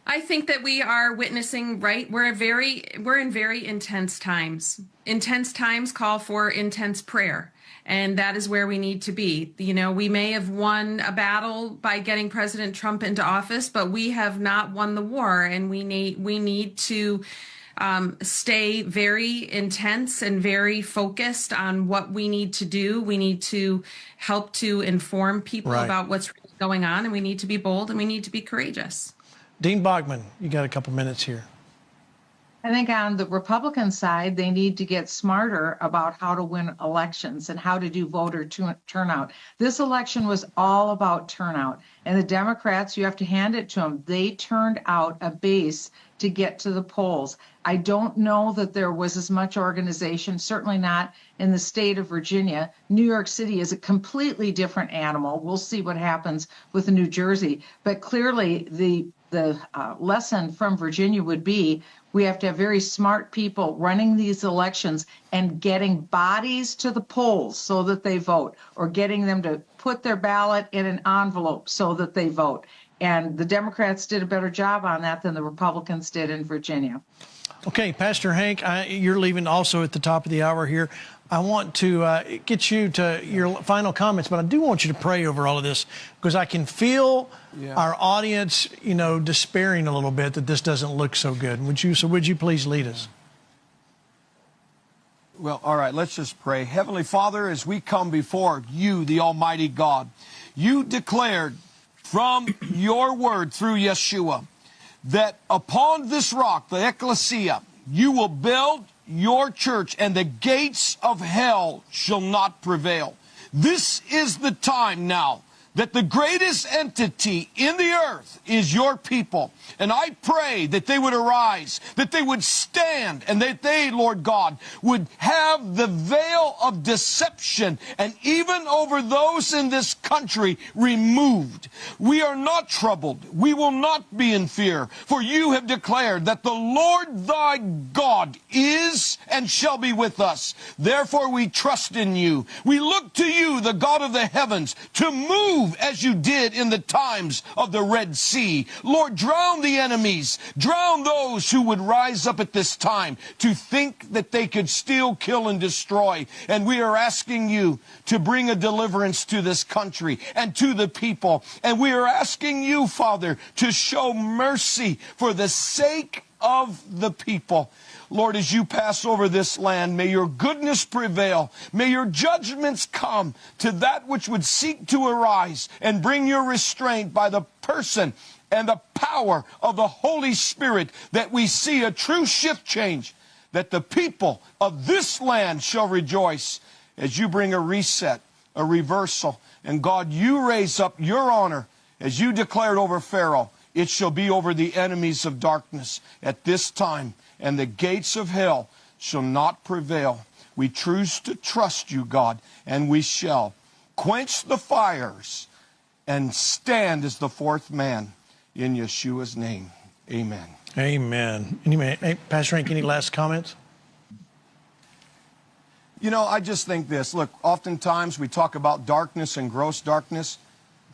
S6: I think that we are witnessing, right? We're in very intense times. Intense times call for intense prayer. And that is where we need to be. You know, we may have won a battle by getting President Trump into office, but we have not won the war. And we need to stay very intense and very focused on what we need to do. We need to help to inform people about what's really going on. And we need to be bold and we need to be courageous.
S1: Dean Bogman, you got a couple minutes here.
S7: I think on the Republican side, they need to get smarter about how to win elections and how to do voter turnout. This election was all about turnout. And the Democrats, you have to hand it to them, they turned out a base to get to the polls. I don't know that there was as much organization, certainly not in the state of Virginia. New York City is a completely different animal. We'll see what happens with New Jersey. But clearly, the lesson from Virginia would be we have to have very smart people running these elections and getting bodies to the polls so that they vote, or getting them to put their ballot in an envelope so that they vote. And the Democrats did a better job on that than the Republicans did in Virginia.
S1: Okay, Pastor Hank, you're leaving also at the top of the hour here. I want to get you to your final comments, but I do want you to pray over all of this, because I can feel our audience, you know, despairing a little bit that this doesn't look so good. Would you please lead us?
S2: Well, all right, let's just pray. Heavenly Father, as we come before you, the Almighty God, you declared from your word through Yeshua that upon this rock, the ecclesia, you will build your church, and the gates of hell shall not prevail. This is the time now that the greatest entity in the earth is your people. And I pray that they would arise, that they would stand, and that they, Lord God, would have the veil of deception and even over those in this country removed. We are not troubled. We will not be in fear, for you have declared that the Lord thy God is and shall be with us. Therefore we trust in you. We look to you, the God of the heavens, to move as you did in the times of the Red Sea. Lord, drown the enemies, drown those who would rise up at this time to think that they could steal, kill, and destroy. And we are asking you to bring a deliverance to this country and to the people. And we are asking you, Father, to show mercy for the sake of the people. Lord, as you pass over this land, may your goodness prevail. May your judgments come to that which would seek to arise, and bring your restraint by the person and the power of the Holy Spirit, that we see a true shift change, that the people of this land shall rejoice as you bring a reset, a reversal. And God, you raise up your honor as you declared over Pharaoh. It shall be over the enemies of darkness at this time, and the gates of hell shall not prevail. We choose to trust you, God, and we shall quench the fires and stand as the fourth man in Yeshua's name. Amen.
S1: Amen. Hey, Pastor Hank, any last comments?
S2: You know, I just think this. Look, oftentimes we talk about darkness and gross darkness,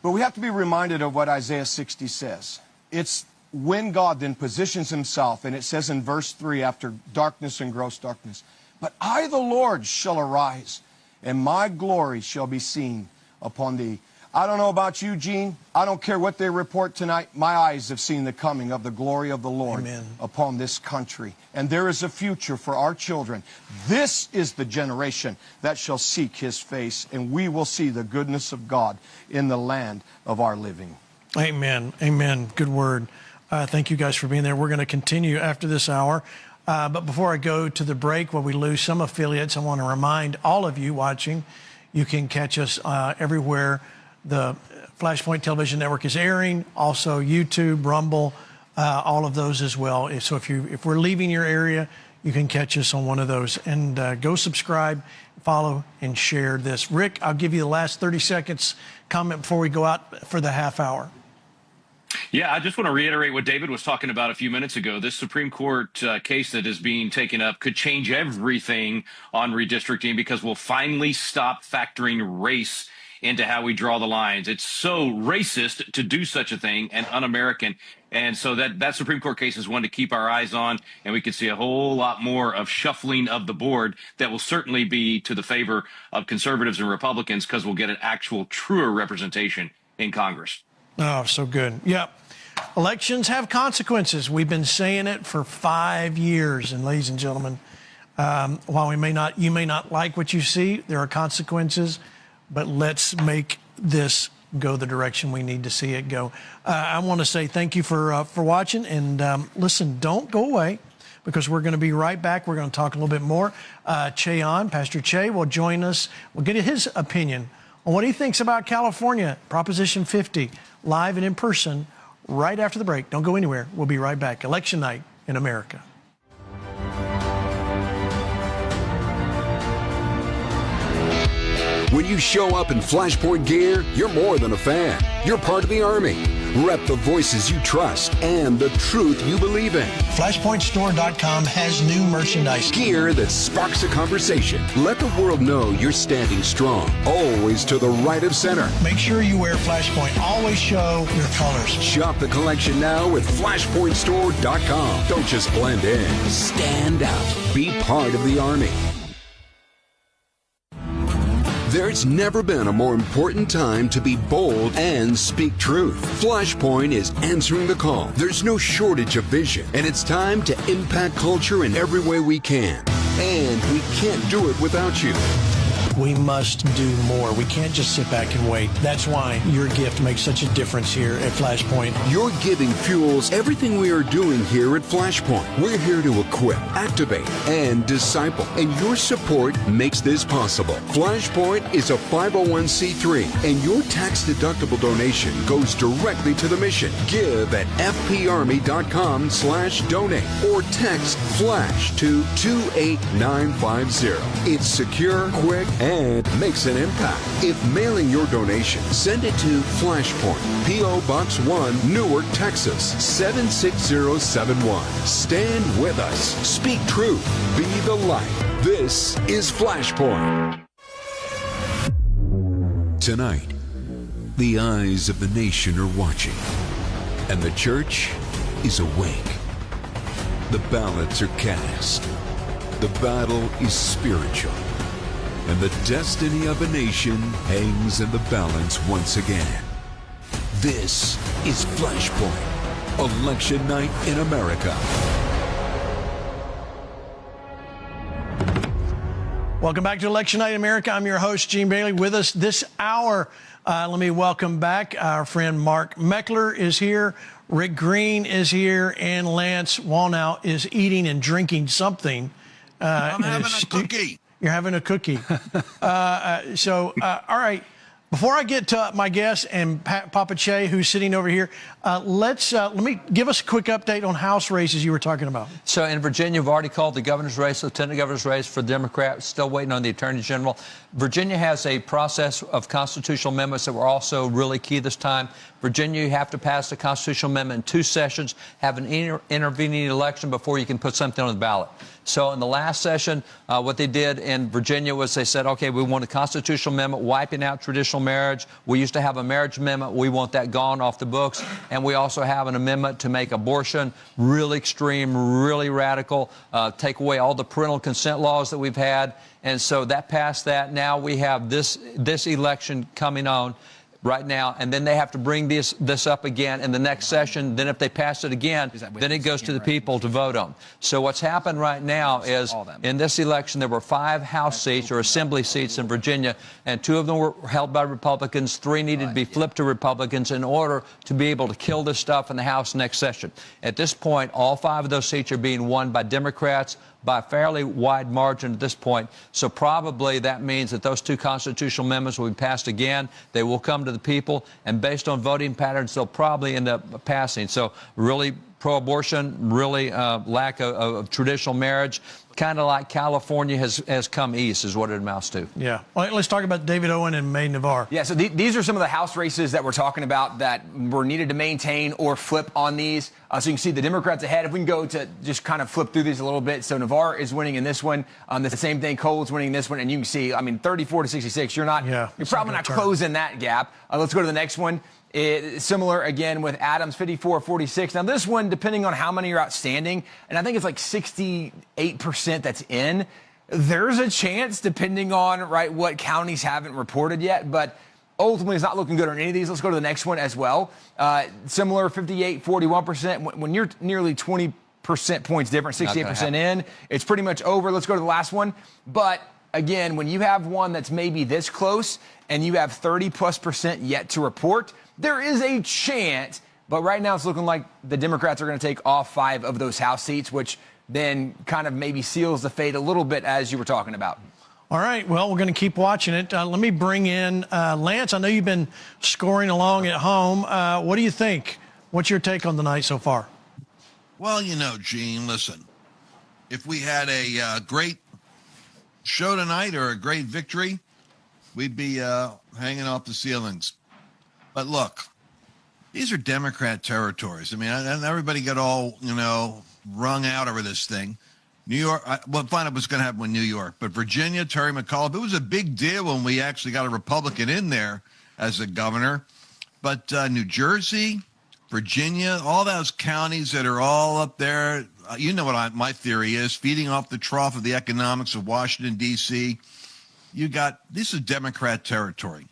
S2: but we have to be reminded of what Isaiah 60 says. It's when God then positions himself, and it says in verse 3, after darkness and gross darkness, but I, the Lord, shall arise, and my glory shall be seen upon thee. I don't know about you, Gene. I don't care what they report tonight. My eyes have seen the coming of the glory of the Lord upon this country. And there is a future for our children. This is the generation that shall seek his face, and we will see the goodness of God in the land of our living.
S1: Amen. Amen. Good word. Thank you guys for being there. We're going to continue after this hour. But before I go to the break, where we lose some affiliates, I want to remind all of you watching, you can catch us everywhere the FlashPoint Television Network is airing, also YouTube, Rumble, all of those as well. So if we're leaving your area, you can catch us on one of those. And go subscribe, follow, and share this. Rick, I'll give you the last 30 seconds comment before we go out for the half hour.
S10: Yeah, I just want to reiterate what David was talking about a few minutes ago. This Supreme Court case that is being taken up could change everything on redistricting, because we'll finally stop factoring race into how we draw the lines. It's so racist to do such a thing and un-American. And so that Supreme Court case is one to keep our eyes on, and we could see a whole lot more of shuffling of the board that will certainly be to the favor of conservatives and Republicans, because we'll get an actual truer representation in Congress.
S1: Oh, so good. Yep. Elections have consequences. We've been saying it for 5 years. And ladies and gentlemen, while you may not like what you see, there are consequences, but let's make this go the direction we need to see it go. I want to say thank you for watching, and listen, don't go away, because we're going to be right back. We're going to talk a little bit more. Pastor Che will join us. We'll get his opinion on what he thinks about California, Proposition 50, live and in person, right after the break. Don't go anywhere. We'll be right back. Election night in America.
S8: When you show up in FlashPoint gear, you're more than a fan. You're part of the Army. Rep the voices you trust and the truth you believe in.
S1: FlashPointStore.com has new merchandise.
S8: Gear that sparks a conversation. Let the world know you're standing strong, always to the right of center.
S1: Make sure you wear FlashPoint. Always show your colors.
S8: Shop the collection now with FlashPointStore.com. Don't just blend in. Stand out. Be part of the Army. There's never been a more important time to be bold and speak truth. FlashPoint is answering the call. There's no shortage of vision, and it's time to impact culture in every way we can. And we can't do it without you.
S1: We must do more. We can't just sit back and wait. That's why your gift makes such a difference here at FlashPoint.
S8: Your giving fuels everything we are doing here at FlashPoint. We're here to equip, activate, and disciple. And your support makes this possible. FlashPoint is a 501c3, and your tax-deductible donation goes directly to the mission. Give at fparmy.com/donate or text FLASH to 28950. It's secure, quick, and makes an impact. If mailing your donation, send it to FlashPoint, P.O. Box 1, Newark, Texas, 76071. Stand with us. Speak truth. Be the light. This is FlashPoint. Tonight, the eyes of the nation are watching, and the church is awake. The ballots are cast. The battle is spiritual. And the destiny of a nation hangs in the balance once again. This is FlashPoint, Election Night in America.
S1: Welcome back to Election Night in America. I'm your host, Gene Bailey. With us this hour, let me welcome back our friend Mark Meckler is here, Rick Green is here, and Lance Wallnau is eating and drinking something.
S13: I'm having a cookie.
S1: You're having a cookie. All right. Before I get to my guest and Papa Che, who's sitting over here, let me give us a quick update on House races you were talking about.
S4: So in Virginia, we've already called the governor's race, lieutenant governor's race for Democrats, still waiting on the attorney general. Virginia has a process of constitutional amendments that were also really key this time. Virginia, you have to pass the constitutional amendment in 2 sessions, have an intervening election before you can put something on the ballot. So in the last session, what they did in Virginia was they said, okay, we want a constitutional amendment wiping out traditional marriage. We used to have a marriage amendment. We want that gone off the books. And we also have an amendment to make abortion really extreme, really radical, take away all the parental consent laws that we've had. And so that passed that. Now we have this election coming on right now, and then they have to bring this up again in the next session. Then if they pass it again, then it goes to the people to vote on. So what's happened right now is in this election, there were 5 House seats or Assembly seats in Virginia, and 2 of them were held by Republicans. 3 needed to be flipped to Republicans in order to be able to kill this stuff in the House next session. At this point, all 5 of those seats are being won by Democrats by a fairly wide margin at this point. So probably that means that those 2 constitutional amendments will be passed again. They will come to the people, and based on voting patterns, they'll probably end up passing. So really pro-abortion, really lack of traditional marriage, kind of like California has come east is what it amounts to.
S1: Yeah. Well, let's talk about David Owen and May Navarre.
S5: Yeah, so these are some of the House races that we're talking about that were needed to maintain or flip on these. So you can see the Democrats ahead. If we can go to just kind of flip through these a little bit. So Navarre is winning in this one. The same thing, Cole's winning this one. And you can see, 34 to 66, you're probably not closing that gap. Let's go to the next one. Similar again with Adams, 54-46. Now this one, depending on how many are outstanding, and I think it's like 68% that's in. There's a chance, depending on what counties haven't reported yet, but ultimately it's not looking good on any of these. Let's go to the next one as well. Similar, 58-41%. When you're nearly 20% points different, 68% in, it's pretty much over. Let's go to the last one. But again, when you have one that's maybe this close and you have 30+% yet to report, there is a chance, but right now it's looking like the Democrats are going to take all 5 of those House seats, which then kind of maybe seals the fate a little bit, as you were talking about.
S1: All right, well, we're going to keep watching it. Let me bring in Lance. I know you've been scoring along at home. What do you think? What's your take on the night so far?
S13: Well, Gene, listen, if we had a great show tonight or a great victory, we'd be hanging off the ceilings. But look, these are Democrat territories. I mean, and everybody got all, wrung out over this thing. New York, we'll find out what's going to happen with New York. But Virginia, Terry McAuliffe, it was a big deal when we actually got a Republican in there as a governor. But New Jersey, Virginia, all those counties that are all up there, you know what my theory is, feeding off the trough of the economics of Washington, D.C. This is Democrat territory.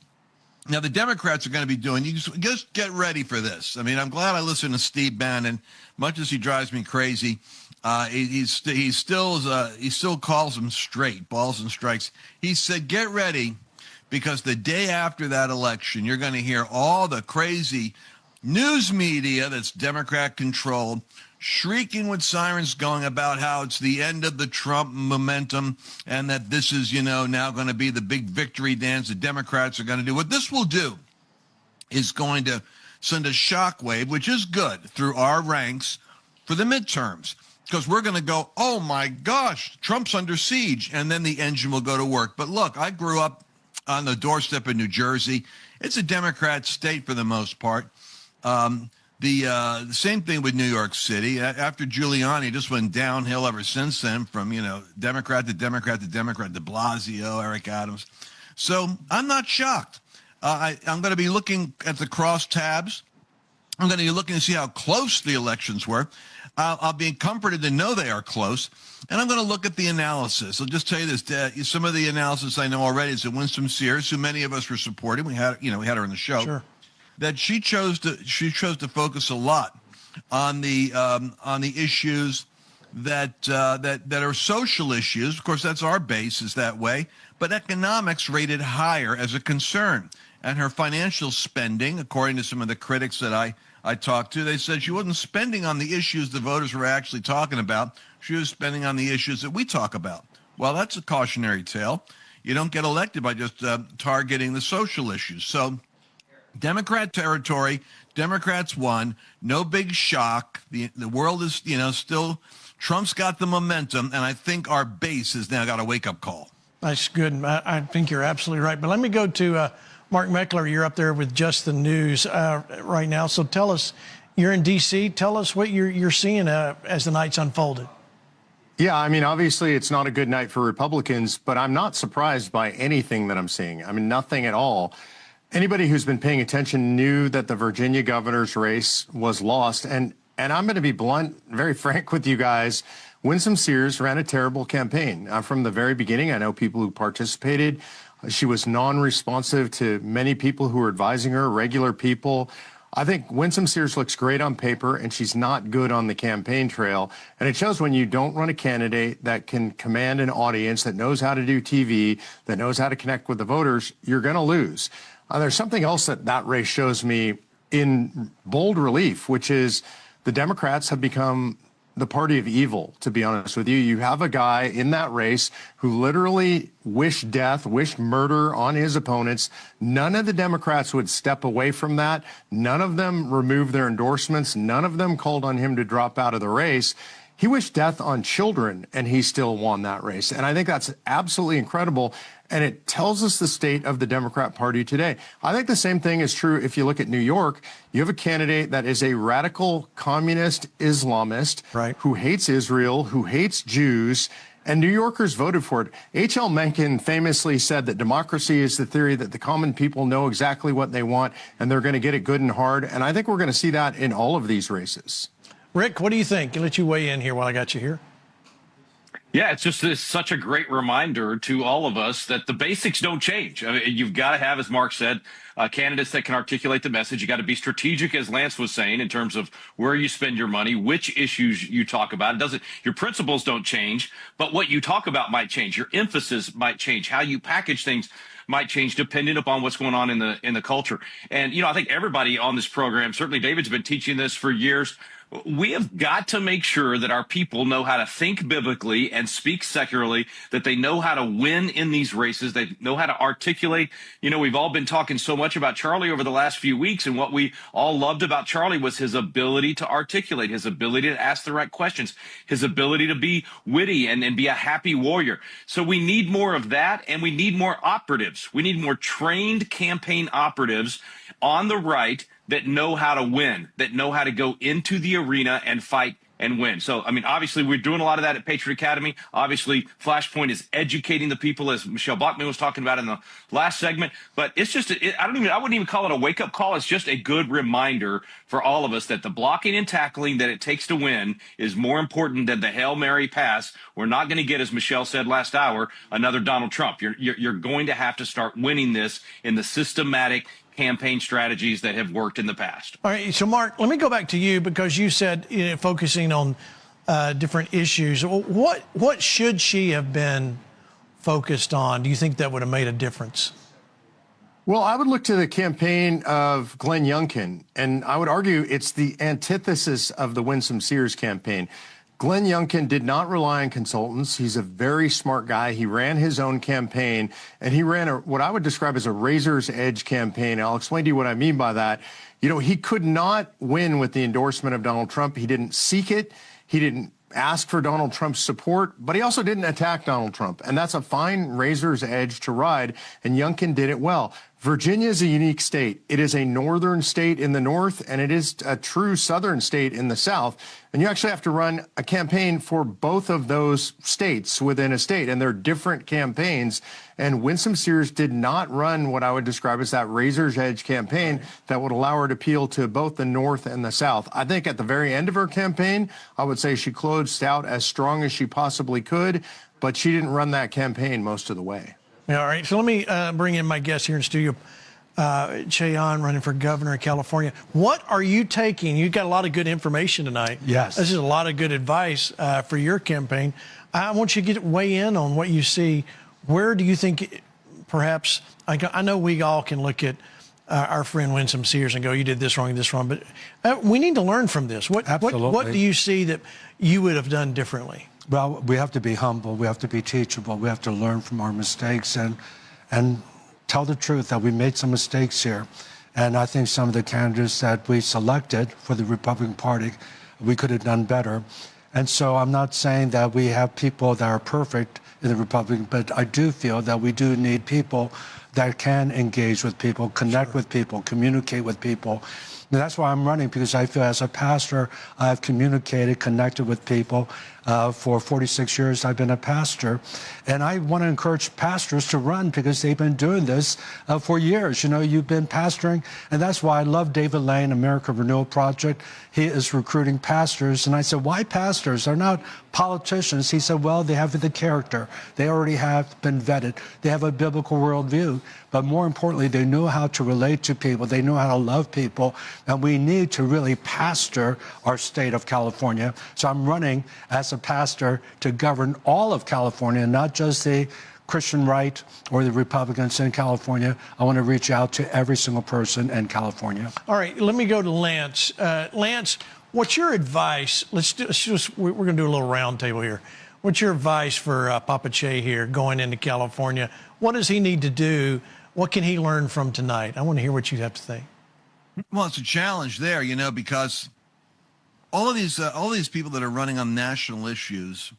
S13: Now, the Democrats are going to be doing, you just get ready for this. I mean, I'm glad I listened to Steve Bannon. Much as he drives me crazy, he still calls them straight, balls and strikes. He said, get ready, because the day after that election, you're going to hear all the crazy news media that's Democrat-controlled shrieking with sirens going about how it's the end of the Trump momentum and that this is, now going to be the big victory dance the Democrats are going to do. What this will do is going to send a shockwave, which is good, through our ranks for the midterms, because we're going to go, oh, my gosh, Trump's under siege, and then the engine will go to work. But look, I grew up on the doorstep of New Jersey. It's a Democrat state for the most part. The same thing with New York City. After Giuliani, just went downhill ever since then, from, Democrat to Democrat to Democrat, de Blasio, Eric Adams. So I'm not shocked. I'm going to be looking at the crosstabs. I'm going to be looking to see how close the elections were. I'll be comforted to know they are close. And I'm going to look at the analysis. I'll just tell you this. Some of the analysis I know already is that Winsome Sears, who many of us were supporting, we had her on the show. Sure. That she chose to focus a lot on the issues that are social issues. Of course, that's our base is that way. But economics rated higher as a concern, and her financial spending, according to some of the critics that I talked to, they said she wasn't spending on the issues the voters were actually talking about. She was spending on the issues that we talk about. Well, that's a cautionary tale. You don't get elected by just targeting the social issues. So, Democrat territory, Democrats won, no big shock. The world is, still, Trump's got the momentum, and I think our base has now got a wake-up call.
S1: That's good. I think you're absolutely right. But let me go to Mark Meckler. You're up there with Just the News right now. So tell us, you're in D.C. Tell us what you're seeing as the night's unfolded.
S14: Yeah, I mean, obviously it's not a good night for Republicans, but I'm not surprised by anything that I'm seeing. I mean, nothing at all. Anybody who's been paying attention knew that the Virginia governor's race was lost. And I'm going to be blunt, very frank with you guys. Winsome Sears ran a terrible campaign. From the very beginning, I know people who participated. She was non-responsive to many people who were advising her, regular people. I think Winsome Sears looks great on paper, and she's not good on the campaign trail. And it shows when you don't run a candidate that can command an audience, that knows how to do TV, that knows how to connect with the voters, you're going to lose. There's something else that race shows me in bold relief, which is the Democrats have become the party of evil, to be honest with you. You have a guy in that race who literally wished death, wished murder on his opponents. None of the Democrats would step away from that. None of them removed their endorsements. None of them called on him to drop out of the race. He wished death on children, and he still won that race. And I think that's absolutely incredible. And it tells us the state of the Democrat Party today. I think the same thing is true if you look at New York. You have a candidate that is a radical communist Islamist who hates Israel, who hates Jews, and New Yorkers voted for it. H.L. Mencken famously said that democracy is the theory that the common people know exactly what they want, and they're going to get it good and hard. And I think we're going to see that in all of these races.
S1: Rick, what do you think? I'll let you weigh in here while I got you here.
S10: Yeah, it's such a great reminder to all of us that the basics don't change. I mean, you've got to have, as Mark said, candidates that can articulate the message. You got to be strategic, as Lance was saying, in terms of where you spend your money, which issues you talk about. Your principles don't change, but what you talk about might change. Your emphasis might change. How you package things might change depending upon what's going on in the culture. And, I think everybody on this program, certainly David's been teaching this for years. We have got to make sure that our people know how to think biblically and speak secularly, that they know how to win in these races. They know how to articulate. We've all been talking so much about Charlie over the last few weeks, and what we all loved about Charlie was his ability to articulate, his ability to ask the right questions, his ability to be witty and be a happy warrior. So we need more of that, and we need more operatives. We need more trained campaign operatives on the right that know how to win, that know how to go into the arena and fight and win. So, obviously, we're doing a lot of that at Patriot Academy. Obviously, FlashPoint is educating the people, as Michelle Bachmann was talking about in the last segment. But it's just, I wouldn't even call it a wake-up call. It's just a good reminder for all of us that the blocking and tackling that it takes to win is more important than the Hail Mary pass. We're not going to get, as Michelle said last hour, another Donald Trump. You're going to have to start winning this in the systematic campaign strategies that have worked in the past.
S1: All right, so Mark, let me go back to you, because you said focusing on different issues. What should she have been focused on? Do you think that would have made a difference?
S14: Well, I would look to the campaign of Glenn Youngkin, and I would argue it's the antithesis of the Winsome Sears campaign. Glenn Youngkin did not rely on consultants. He's a very smart guy. He ran his own campaign, and he ran what I would describe as a razor's edge campaign. I'll explain to you what I mean by that. He could not win with the endorsement of Donald Trump. He didn't seek it. He didn't ask for Donald Trump's support, but he also didn't attack Donald Trump. And that's a fine razor's edge to ride, and Youngkin did it well. Virginia is a unique state. It is a northern state in the north, and it is a true southern state in the south. And you actually have to run a campaign for both of those states within a state, and they're different campaigns. And Winsome Sears did not run what I would describe as that razor's edge campaign that would allow her to appeal to both the north and the south. I think at the very end of her campaign, I would say she closed out as strong as she possibly could, but she didn't run that campaign most of the way.
S1: All right, so let me bring in my guest here in studio, Cheyenne, running for governor of California. What are you taking? You've got a lot of good information tonight.
S15: Yes.
S1: This is a lot of good advice for your campaign. I want you to weigh in on what you see. Where do you think perhaps, I know we all can look at our friend Winsome Sears and go, you did this wrong, but we need to learn from this. What do you see that you would have done differently?
S15: Well, we have to be humble. We have to be teachable. We have to learn from our mistakes and tell the truth that we made some mistakes here. And I think some of the candidates that we selected for the Republican Party, we could have done better. And so I'm not saying that we have people that are perfect in the Republican, but I do feel that we do need people that can engage with people, connect with people, communicate with people. And that's why I'm running, because I feel as a pastor, I've communicated, connected with people. For 46 years, I've been a pastor. And I want to encourage pastors to run, because they've been doing this for years. You've been pastoring. And that's why I love David Lane, American Renewal Project. He is recruiting pastors. And I said, why pastors? They're not politicians. He said, well, they have the character. They already have been vetted. They have a biblical worldview. But more importantly, they know how to relate to people. They know how to love people. And we need to really pastor our state of California. So I'm running as a pastor to govern all of California, not just the Christian right or the Republicans in California. I want to reach out to every single person in California.
S1: All right, let me go to Lance. Lance, What's your advice? We're going to do a little round table here. What's your advice for Papa Che here going into California? What does he need to do? What can he learn from tonight? I want to hear what you have to say.
S13: Well, it's a challenge there, because all of these people that are running on national issues,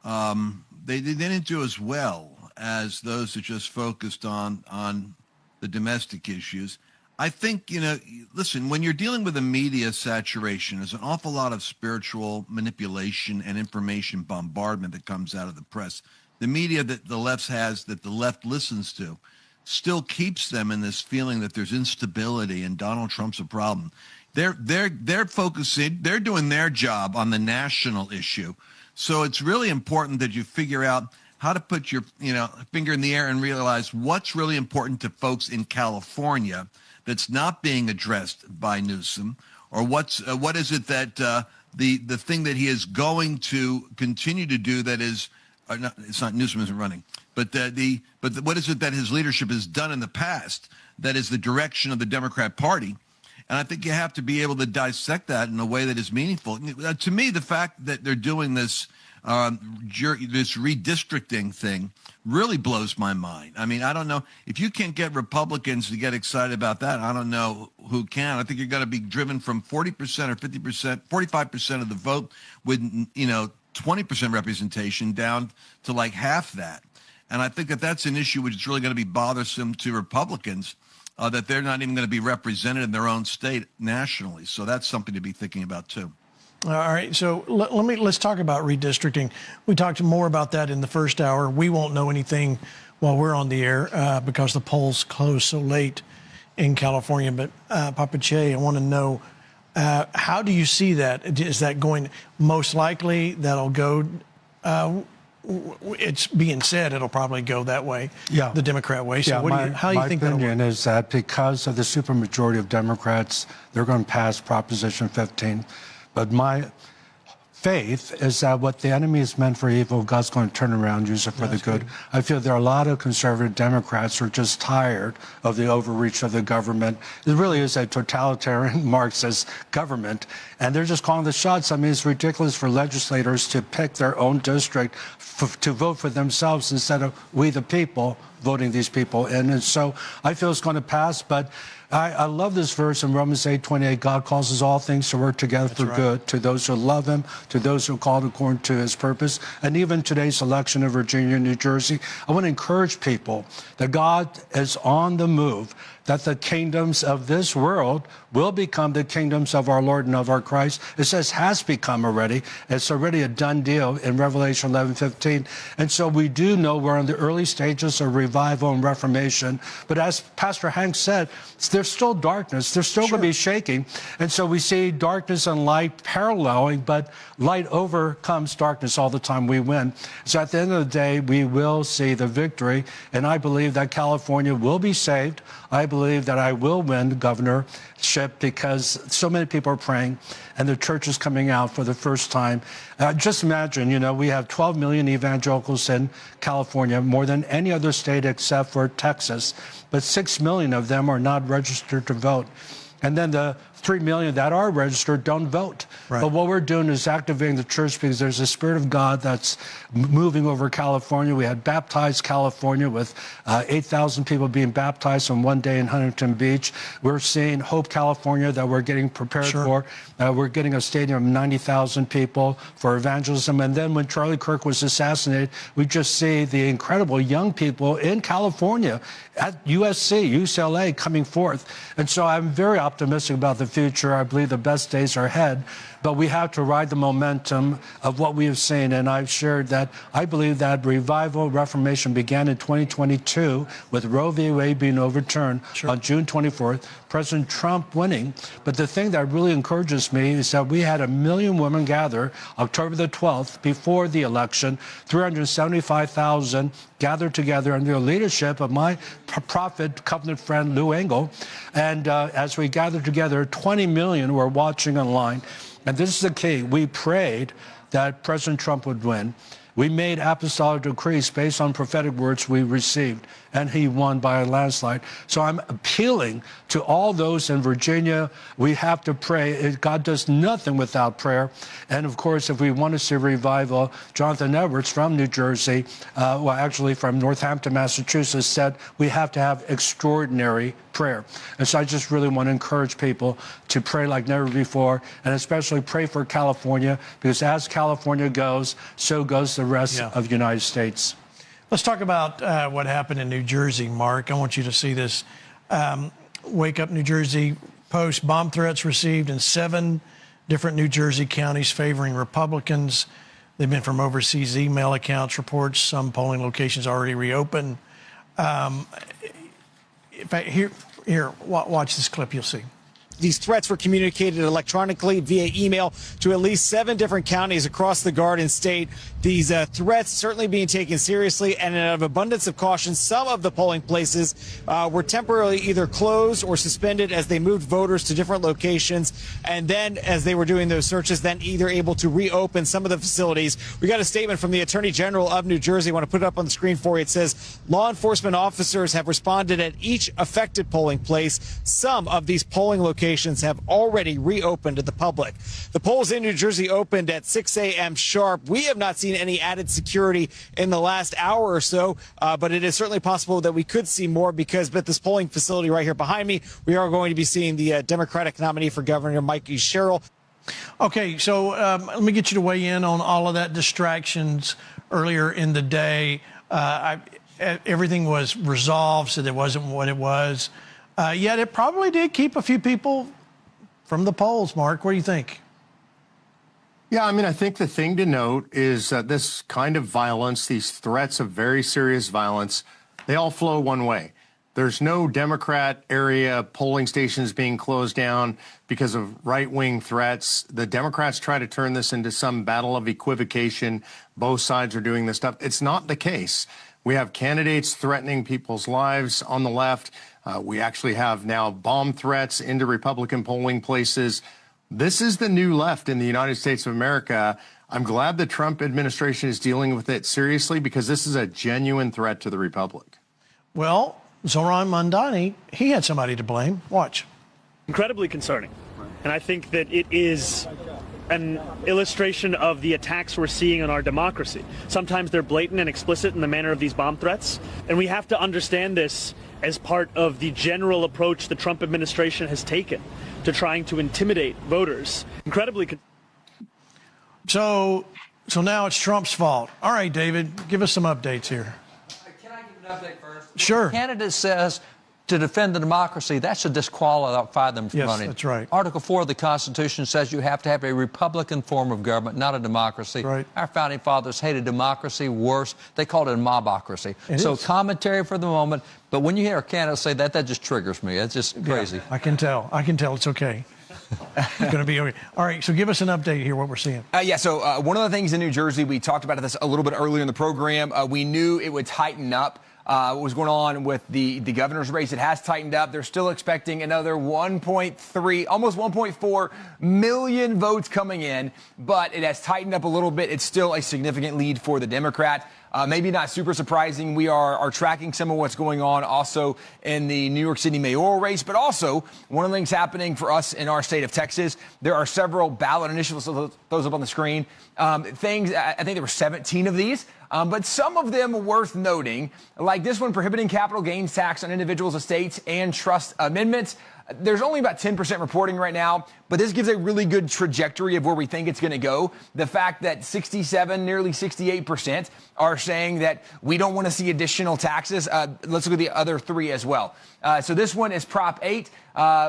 S13: they didn't do as well as those that just focused on the domestic issues. I think, listen, when you're dealing with a media saturation, there's an awful lot of spiritual manipulation and information bombardment that comes out of the press. The media that the left has, that the left listens to, still keeps them in this feeling that there's instability and Donald Trump's a problem. They're focusing, they're doing their job on the national issue. So it's really important that you figure out how to put your finger in the air and realize what's really important to folks in California that's not being addressed by Newsom, or what is it that the thing that he is going to continue to do that is, it's not Newsom isn't running, but what is it that his leadership has done in the past that is the direction of the Democrat Party? And I think you have to be able to dissect that in a way that is meaningful. To me, the fact that they're doing this redistricting thing really blows my mind. I mean, I don't know if you can't get Republicans to get excited about that. I don't know who can. I think you're going to be driven from 40% or 50%, 45% of the vote with 20% representation down to like half that. And I think that that's an issue which is really going to be bothersome to Republicans, that they're not even going to be represented in their own state nationally. So that's something to be thinking about too.
S1: All right, so let's talk about redistricting. We talked more about that in the first hour. We won't know anything while we're on the air because the polls close so late in California. But Papa Che, I want to know, how do you see that? Is that going, most likely that'll go, it's being said it'll probably go that way, the Democrat way. So how do you think that'll work?
S15: My opinion is that because of the supermajority of Democrats, they're going to pass Proposition 15. But my faith is that what the enemy is meant for evil, God's going to turn around and use it for the good. I feel there are a lot of conservative Democrats who are just tired of the overreach of the government. It really is a totalitarian Marxist government, and they're just calling the shots. I mean, it's ridiculous for legislators to pick their own district to vote for themselves instead of we the people voting these people in. And so I feel it's going to pass, but I love this verse in Romans 8:28. God causes all things to work together for good to those who love him, to those who are called according to his purpose. And even today's election in Virginia and New Jersey, I want to encourage people that God is on the move, that the kingdoms of this world will become the kingdoms of our Lord and of our Christ. It says has become already. It's already a done deal in Revelation 11:15. And so we do know we're in the early stages of revival and reformation. But as Pastor Hank said, there's still darkness. There's still going to be shaking. And so we see darkness and light paralleling, but light overcomes darkness all the time. We win. So at the end of the day, we will see the victory. And I believe that California will be saved. I believe that I will win the governorship because so many people are praying and the church is coming out for the first time. Just imagine, we have 12 million evangelicals in California, more than any other state except for Texas, but 6 million of them are not registered to vote. And then the 3 million that are registered don't vote. Right. But what we're doing is activating the church because there's a Spirit of God that's moving over California. We had Baptized California with 8,000 people being baptized on one day in Huntington Beach. We're seeing Hope California that we're getting prepared for. We're getting a stadium of 90,000 people for evangelism. And then when Charlie Kirk was assassinated, we just see the incredible young people in California at USC, UCLA coming forth. And so I'm very optimistic about the future. I believe the best days are ahead, but we have to ride the momentum of what we have seen. And I've shared that I believe that revival, reformation began in 2022 with Roe v. Wade being overturned on June 24th, President Trump winning. But the thing that really encourages me is that we had 1 million women gather October the 12th before the election, 375,000 gathered together under the leadership of my prophet, covenant friend, Lou Engle. And as we gathered together, 20 million were watching online. And this is the key. We prayed that President Trump would win. We made apostolic decrees based on prophetic words we received, and he won by a landslide. So I'm appealing to all those in Virginia. We have to pray. God does nothing without prayer. And of course, if we want to see revival, Jonathan Edwards from New Jersey, well, actually from Northampton, Massachusetts, said we have to have extraordinary prayer. And so I just really want to encourage people to pray like never before, and especially pray for California, because as California goes, so goes the rest of the United States.
S1: Let's talk about what happened in New Jersey, Mark. I want you to see this. Wake Up New Jersey post bomb threats received in 7 different New Jersey counties favoring Republicans. They've been from overseas email accounts, reports, some polling locations already reopened. In fact, here, watch this clip, you'll see.
S16: These threats were communicated electronically via email to at least 7 different counties across the Garden State. These threats certainly being taken seriously, and out of abundance of caution, some of the polling places were temporarily either closed or suspended as they moved voters to different locations. And then as they were doing those searches, then either able to reopen some of the facilities. We got a statement from the Attorney General of New Jersey. I want to put it up on the screen for you. It says, law enforcement officers have responded at each affected polling place. Some of these polling locations have already reopened to the public. The polls in New Jersey opened at 6 a.m. sharp. We have not seen any added security in the last hour or so, but it is certainly possible that we could see more, because at this polling facility right here behind me, we are going to be seeing the Democratic nominee for governor, Mikey Sherrill.
S1: Okay, so let me get you to weigh in on all of that distractions earlier in the day. Everything was resolved, so it wasn't what it was. Yet it probably did keep a few people from the polls. Mark, what do you think?
S14: Yeah, I mean, I think the thing to note is that this kind of violence, these threats of very serious violence, they all flow one way. There's no Democrat area polling stations being closed down because of right-wing threats. The Democrats try to turn this into some battle of equivocation. Both sides are doing this stuff. It's not the case. We have candidates threatening people's lives on the left. We actually have now bomb threats into Republican polling places. This is the new left in the United States of America. I'm glad the Trump administration is dealing with it seriously, because this is a genuine threat to the Republic.
S1: Well, Zoran Mandani, he had somebody to blame. Watch.
S17: Incredibly concerning. And I think that it is an illustration of the attacks we're seeing on our democracy. Sometimes they're blatant and explicit in the manner of these bomb threats. And we have to understand this as part of the general approach the Trump administration has taken to trying to intimidate voters. Incredibly.
S1: So now it's Trump's fault. All right, David, give us some updates here.
S4: Can I give an update first?
S1: Sure.
S4: The candidate says to defend the democracy, that should disqualify them from running.
S1: Yes, that's right.
S4: Article 4 of the Constitution says you have to have a Republican form of government, not a democracy.
S1: Right.
S4: Our founding fathers hated democracy worse. They called it a mobocracy. So commentary for the moment, but when you hear a candidate say that, that just triggers me. It's just crazy.
S1: Yeah, I can tell. It's okay. It's going to be okay. All right, so give us an update here, what we're seeing.
S5: So one of the things in New Jersey, we talked about this a little bit earlier in the program. We knew it would tighten up. What was going on with the governor's race. It has tightened up. They're still expecting another 1.3, almost 1.4 million votes coming in, but it has tightened up a little bit. It's still a significant lead for the Democrat. Maybe not super surprising. We are tracking some of what's going on also in the New York City mayoral race, but also one of the things happening for us in our state of Texas, there are several ballot initiatives, those up on the screen. I think there were 17 of these. But some of them worth noting, like this one prohibiting capital gains tax on individuals' estates and trust amendments. There's only about 10% reporting right now, but this gives a really good trajectory of where we think it's going to go. The fact that 67, nearly 68% are saying that we don't want to see additional taxes. Let's look at the other 3 as well. So this one is Prop 8,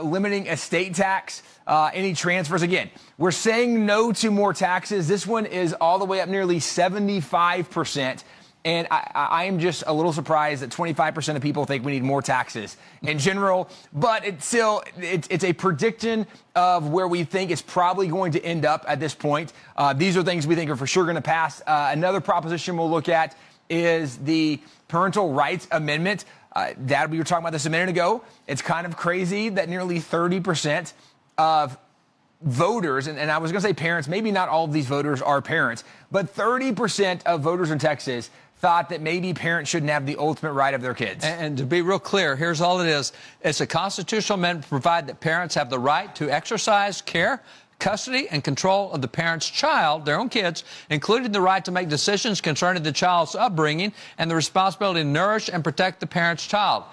S5: limiting estate tax. Any transfers. Again, we're saying no to more taxes. This one is all the way up nearly 75%. And I am just a little surprised that 25% of people think we need more taxes in general. But it's a prediction of where we think it's probably going to end up at this point. These are things we think are for sure going to pass. Another proposition we'll look at is the Parental Rights Amendment. Dad, we were talking about this a minute ago. It's kind of crazy that nearly 30% of voters, and I was going to say parents, maybe not all of these voters are parents, but 30% of voters in Texas thought that maybe parents shouldn't have the ultimate right of their kids.
S4: And to be real clear, here's all it is. It's a constitutional amendment to provide that parents have the right to exercise care, custody, and control of the parent's child, their own kids, including the right to make decisions concerning the child's upbringing and the responsibility to nourish and protect the parent's child.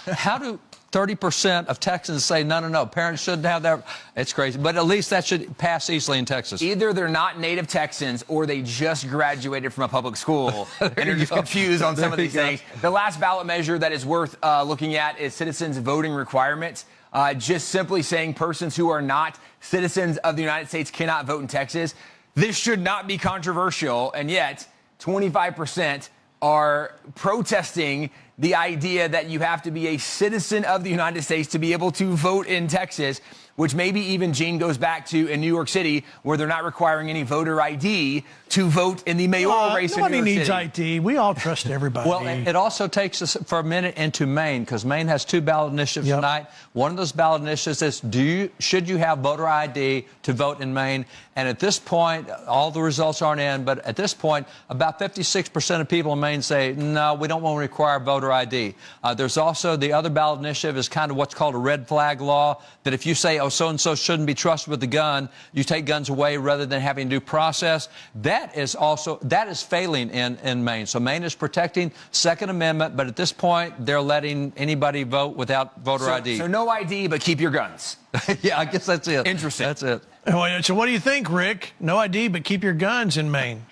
S4: How do 30% of Texans say, no, parents shouldn't have that? It's crazy. But at least that should pass easily in Texas.
S5: Either they're not native Texans or they just graduated from a public school and are just confused on some of these things. The last ballot measure that is worth looking at is citizens' voting requirements. Just simply saying persons who are not citizens of the United States cannot vote in Texas. This should not be controversial, and yet 25% are protesting the idea that you have to be a citizen of the United States to be able to vote in Texas, which maybe even, Gene, goes back to in New York City, where they're not requiring any voter ID to vote in the mayoral race in New York City.
S1: Nobody needs ID. We all trust everybody.
S4: Well, it also takes us for a minute into Maine, because Maine has 2 ballot initiatives tonight. One of those ballot initiatives is, should you have voter ID to vote in Maine? And at this point, all the results aren't in, but at this point, about 56% of people in Maine say, no, we don't want to require voter ID. There's also the other ballot initiative is kind of what's called a red flag law, that if you say, oh, so-and-so shouldn't be trusted with the gun, you take guns away rather than having due process. That is failing in Maine. So Maine is protecting Second Amendment, but at this point, they're letting anybody vote without voter ID.
S5: So no ID, but keep your guns.
S4: Yeah, I guess that's it.
S5: Interesting.
S4: That's it.
S1: So what do you think, Rick? No ID, but keep your guns in Maine.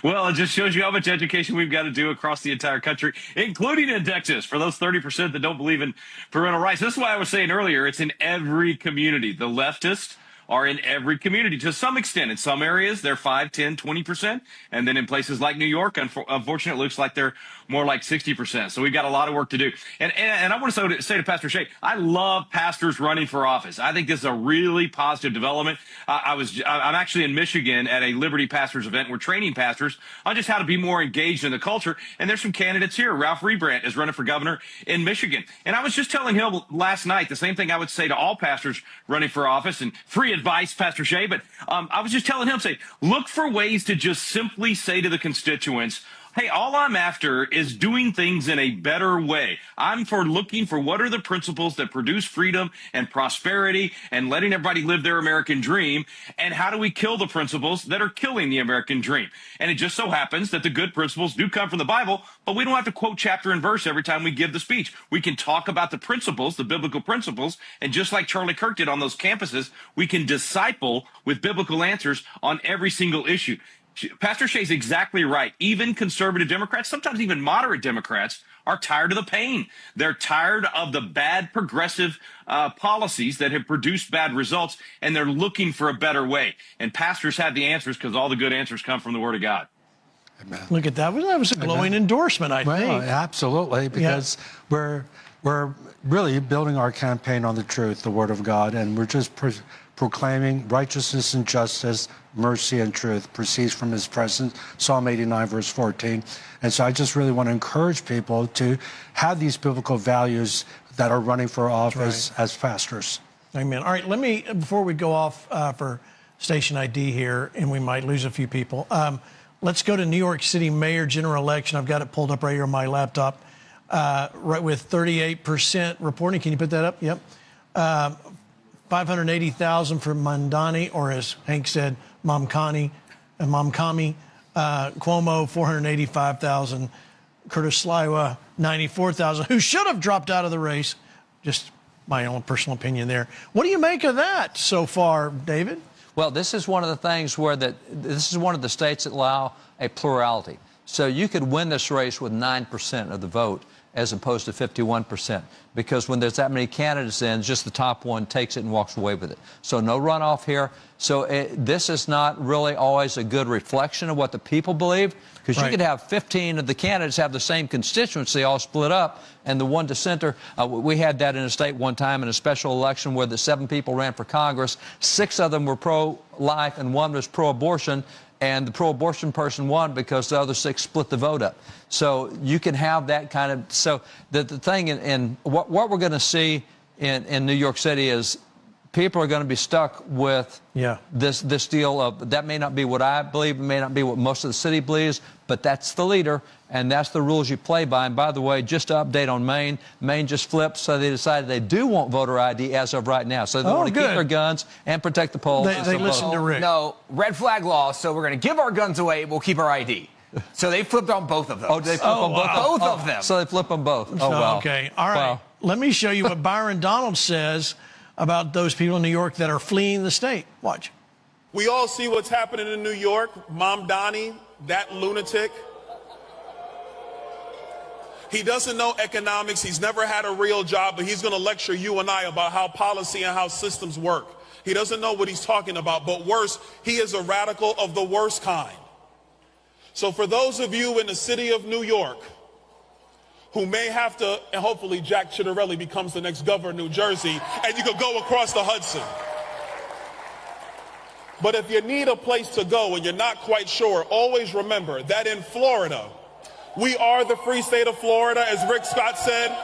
S10: Well, it just shows you how much education we've got to do across the entire country, including in Texas, for those 30% that don't believe in parental rights. This is why I was saying earlier, it's in every community. The leftists are in every community to some extent. In some areas, they're 5, 10, 20%. And then in places like New York, unfortunately, it looks like they're more like 60%. So we've got a lot of work to do. And I want to say to Pastor Shea, I love pastors running for office. I think this is a really positive development. I'm actually in Michigan at a Liberty Pastors event. We're training pastors on just how to be more engaged in the culture. And there's some candidates here. Ralph Rebrandt is running for governor in Michigan. And I was just telling him last night the same thing I would say to all pastors running for office, and free advice, Pastor Shea. But I was just telling him, say, look for ways to just simply say to the constituents, hey, all I'm after is doing things in a better way. I'm looking for what are the principles that produce freedom and prosperity and letting everybody live their American dream, and how do we kill the principles that are killing the American dream? And it just so happens that the good principles do come from the Bible, but we don't have to quote chapter and verse every time we give the speech. We can talk about the principles, the biblical principles, and just like Charlie Kirk did on those campuses, we can disciple with biblical answers on every single issue. Pastor Shea's exactly right. Even conservative Democrats, sometimes even moderate Democrats, are tired of the pain. They're tired of the bad progressive policies that have produced bad results, and they're looking for a better way. And pastors have the answers, because all the good answers come from the Word of God.
S1: Amen. Look at that. That was a glowing endorsement, I think.
S15: Absolutely, because we're really building our campaign on the truth, the Word of God, and we're just proclaiming righteousness and justice, mercy and truth proceeds from his presence, Psalm 89, verse 14. And so I just really want to encourage people to have these biblical values that are running for office as pastors.
S1: Amen. All right, let me, before we go off for station ID here, and we might lose a few people, let's go to New York City mayor general election. I've got it pulled up right here on my laptop, right with 38% reporting. Can you put that up? Yep. 580,000 for Mandani, or as Hank said, Momkami. Cuomo, 485,000. Curtis Sliwa, 94,000, who should have dropped out of the race. Just my own personal opinion there. What do you make of that so far, David?
S4: Well, this is one of the things where this is one of the states that allow a plurality. So you could win this race with 9% of the vote, as opposed to 51%, because when there's that many candidates in, just the top one takes it and walks away with it. So no runoff here. So this is not really always a good reflection of what the people believe, because you could have 15 of the candidates have the same constituency all split up, and the one dissenter, we had that in a state one time in a special election where the 7 people ran for Congress, 6 of them were pro-life and 1 was pro-abortion. And the pro-abortion person won because the other 6 split the vote up. So you can have that kind of... So the thing in what we're going to see in New York City is people are going to be stuck with this deal of that may not be what I believe, it may not be what most of the city believes, but that's the leader, and that's the rules you play by. And by the way, just to update on Maine, Maine just flipped, so they decided they do want voter ID as of right now. So they want to keep their guns and protect the polls.
S1: They listen to Rick.
S5: No, red flag law, so we're going to give our guns away, we'll keep our ID. So they flipped on both of those.
S4: Oh, they flip on both?
S5: Both of them.
S4: So they flip on both. Oh, wow.
S1: Okay, all right.
S4: Wow.
S1: Let me show you what Byron Donald says about those people in New York that are fleeing the state. Watch.
S18: We all see what's happening in New York. Mom Donnie, that lunatic. He doesn't know economics. He's never had a real job, but he's going to lecture you and I about how policy and how systems work. He doesn't know what he's talking about, but worse, he is a radical of the worst kind. So for those of you in the city of New York who may have to, and hopefully Jack Ciattarelli becomes the next governor of New Jersey, and you could go across the Hudson. But if you need a place to go and you're not quite sure, always remember that in Florida, we are the free state of Florida, as Rick Scott said.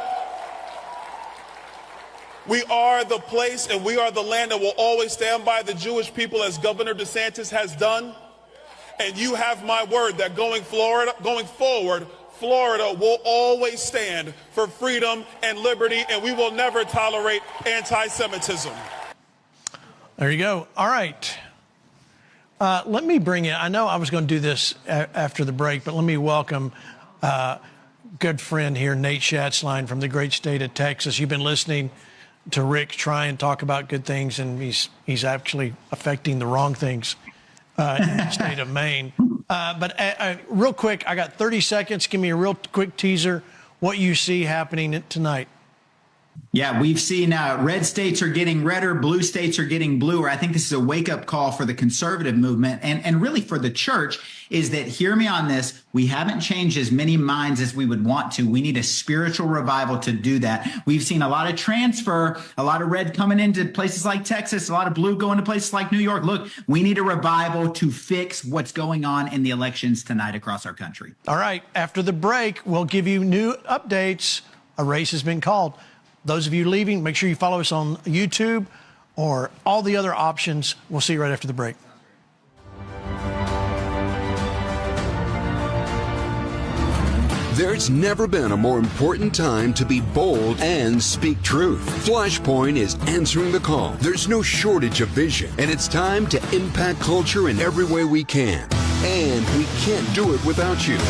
S18: We are the place and we are the land that will always stand by the Jewish people, as Governor DeSantis has done. And you have my word that going forward, Florida will always stand for freedom and liberty, and we will never tolerate anti-Semitism.
S1: There you go. All right. Let me bring in, I know I was going to do this after the break, but let me welcome good friend here, Nate Schatzline from the great state of Texas. You've been listening to Rick try and talk about good things, and he's actually affecting the wrong things in the state of Maine. But real quick, I got 30 seconds. Give me a real quick teaser, what you see happening tonight.
S19: Yeah, we've seen red states are getting redder, blue states are getting bluer. I think this is a wake-up call for the conservative movement and really for the church, is that, hear me on this, we haven't changed as many minds as we would want to. We need a spiritual revival to do that. We've seen a lot of transfer, a lot of red coming into places like Texas, a lot of blue going to places like New York. Look, we need a revival to fix what's going on in the elections tonight across our country.
S1: All right, after the break, we'll give you new updates. A race has been called. Those of you leaving, make sure you follow us on YouTube or all the other options. We'll see you right after the break.
S8: There's never been a more important time to be bold and speak truth. FlashPoint is answering the call. There's no shortage of vision, and it's time to impact culture in every way we can. And we can't do it without you.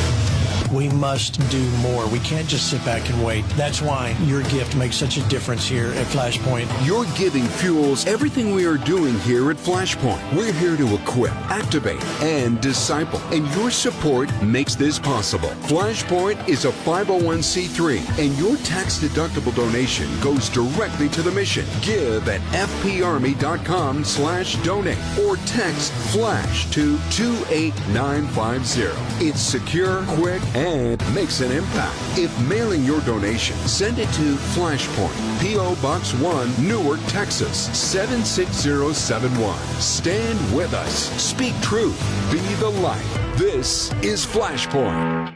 S1: We must do more. We can't just sit back and wait. That's why your gift makes such a difference here at FlashPoint.
S8: Your giving fuels everything we are doing here at FlashPoint. We're here to equip, activate, and disciple. And your support makes this possible. FlashPoint is a 501c3, and your tax-deductible donation goes directly to the mission. Give at fparmy.com/donate or text FLASH to 28950. It's secure, quick, and makes an impact. If mailing your donation, send it to FlashPoint, P.O. Box 1, Newark, Texas, 76071. Stand with us. Speak truth. Be the light. This is FlashPoint.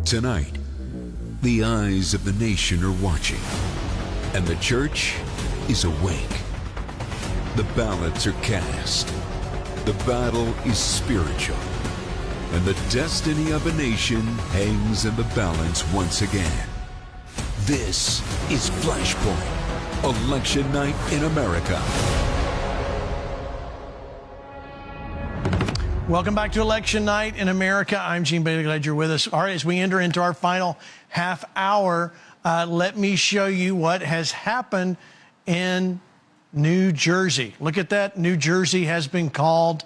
S8: Tonight, the eyes of the nation are watching, and the church is awake. The ballots are cast. The battle is spiritual. And the destiny of a nation hangs in the balance once again. This is FlashPoint, Election Night in America.
S1: Welcome back to Election Night in America. I'm Gene Bailey. Glad you're with us. All right, as we enter into our final half hour, let me show you what has happened in New Jersey. Look at that. New Jersey has been called.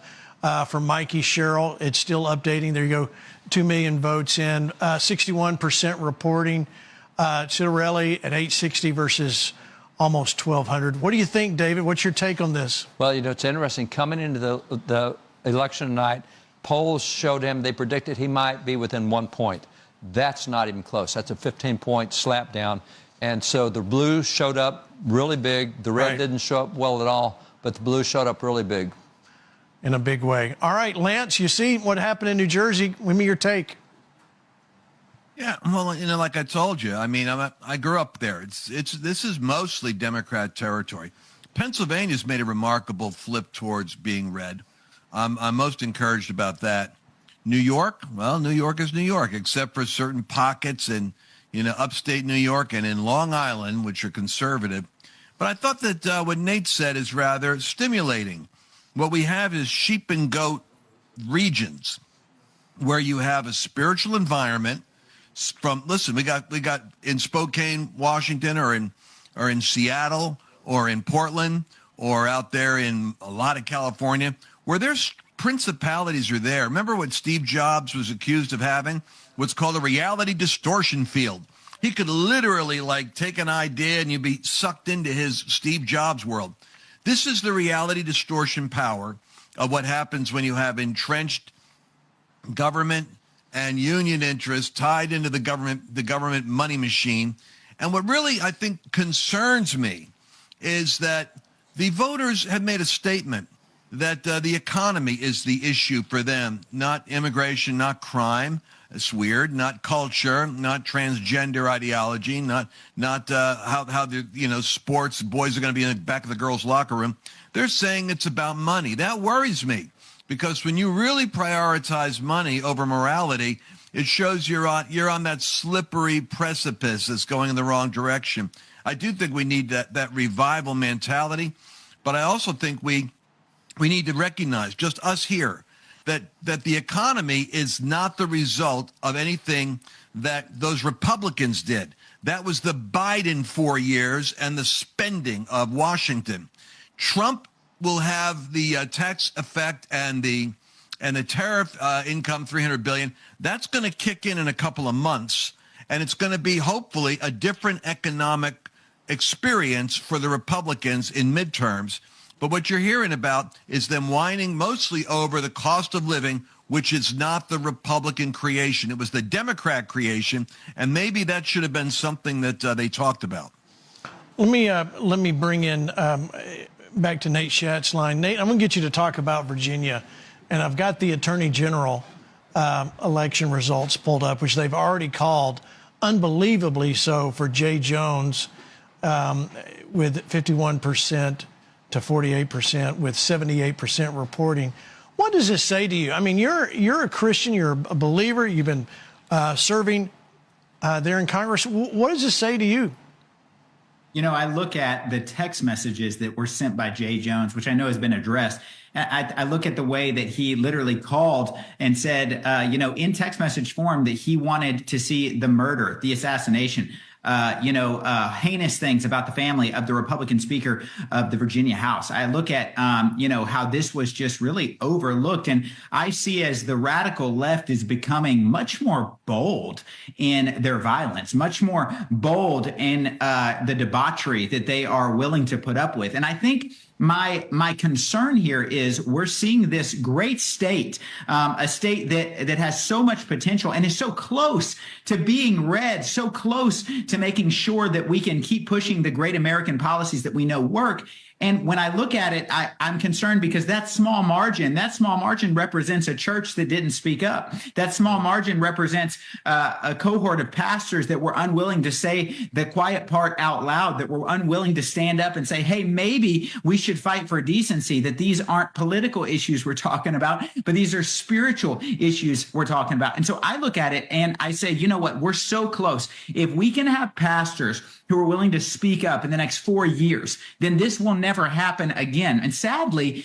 S1: For Mikey Sherrill, it's still updating. There you go, 2 million votes in, 61% reporting. Ciattarelli at 860 versus almost 1,200. What do you think, David? What's your take on this?
S4: Well, you know, it's interesting. Coming into the election night, polls showed him, they predicted he might be within 1 point. That's not even close. That's a 15-point slap down. And so the blue showed up really big. The red didn't show up well at all, but the blue showed up really big.
S1: In a big way. All right, Lance, you see what happened in New Jersey. Give me your take.
S13: Yeah, well, like I told you, I mean, I grew up there. This is mostly Democrat territory. Pennsylvania's made a remarkable flip towards being red. I'm most encouraged about that. New York, well, New York is New York, except for certain pockets in, upstate New York and in Long Island, which are conservative. But I thought that what Nate said is rather stimulating. What we have is sheep and goat regions where you have a spiritual environment. We got in Spokane, Washington, or in Seattle, or in Portland, or out there in a lot of California, where there's principalities are there. Remember what Steve Jobs was accused of having? What's called a reality distortion field. He could literally take an idea and you'd be sucked into his Steve Jobs world. This is the reality distortion power of what happens when you have entrenched government and union interests tied into the government money machine. And what really, I think, concerns me is that the voters have made a statement that the economy is the issue for them, not immigration, not crime. It's weird. Not culture, not transgender ideology, not how the sports boys are going to be in the back of the girls' locker room. They're saying it's about money. That worries me. Because when you really prioritize money over morality, it shows you're on that slippery precipice that's going in the wrong direction. I do think we need that revival mentality, but I also think we need to recognize, just us here, that the economy is not the result of anything that those Republicans did. That was the Biden 4 years and the spending of Washington. Trump will have the tax effect and the tariff income, $300 billion. That's going to kick in a couple of months, and it's going to be hopefully a different economic experience for the Republicans in midterms. But what you're hearing about is them whining mostly over the cost of living, which is not the Republican creation. It was the Democrat creation, and maybe that should have been something that they talked about.
S1: Let me bring in back to Nate Schatz's line. Nate, I'm going to get you to talk about Virginia, and I've got the Attorney General election results pulled up, which they've already called unbelievably so for Jay Jones, with 51% to 48%, with 78% reporting. What does this say to you? I mean, you're a Christian, you're a believer, you've been serving there in Congress. What does this say to you?
S19: I look at the text messages that were sent by Jay Jones, which I know has been addressed. I look at the way that he literally called and said, in text message form that he wanted to see the murder, the assassination, heinous things about the family of the Republican Speaker of the Virginia House. I look at, how this was just really overlooked. And I see as the radical left is becoming much more bold in their violence, much more bold in the debauchery that they are willing to put up with. And I think my concern here is we're seeing this great state, a state that has so much potential and is so close to being red, so close to making sure that we can keep pushing the great American policies that we know work. And when I look at it, I'm concerned because that small margin represents a church that didn't speak up. That small margin represents a cohort of pastors that were unwilling to say the quiet part out loud, that were unwilling to stand up and say, hey, maybe we should fight for decency, that these aren't political issues we're talking about, but these are spiritual issues we're talking about. And so I look at it and I say, you know what, we're so close. If we can have pastors who are willing to speak up in the next 4 years, then this will never happen again. And sadly,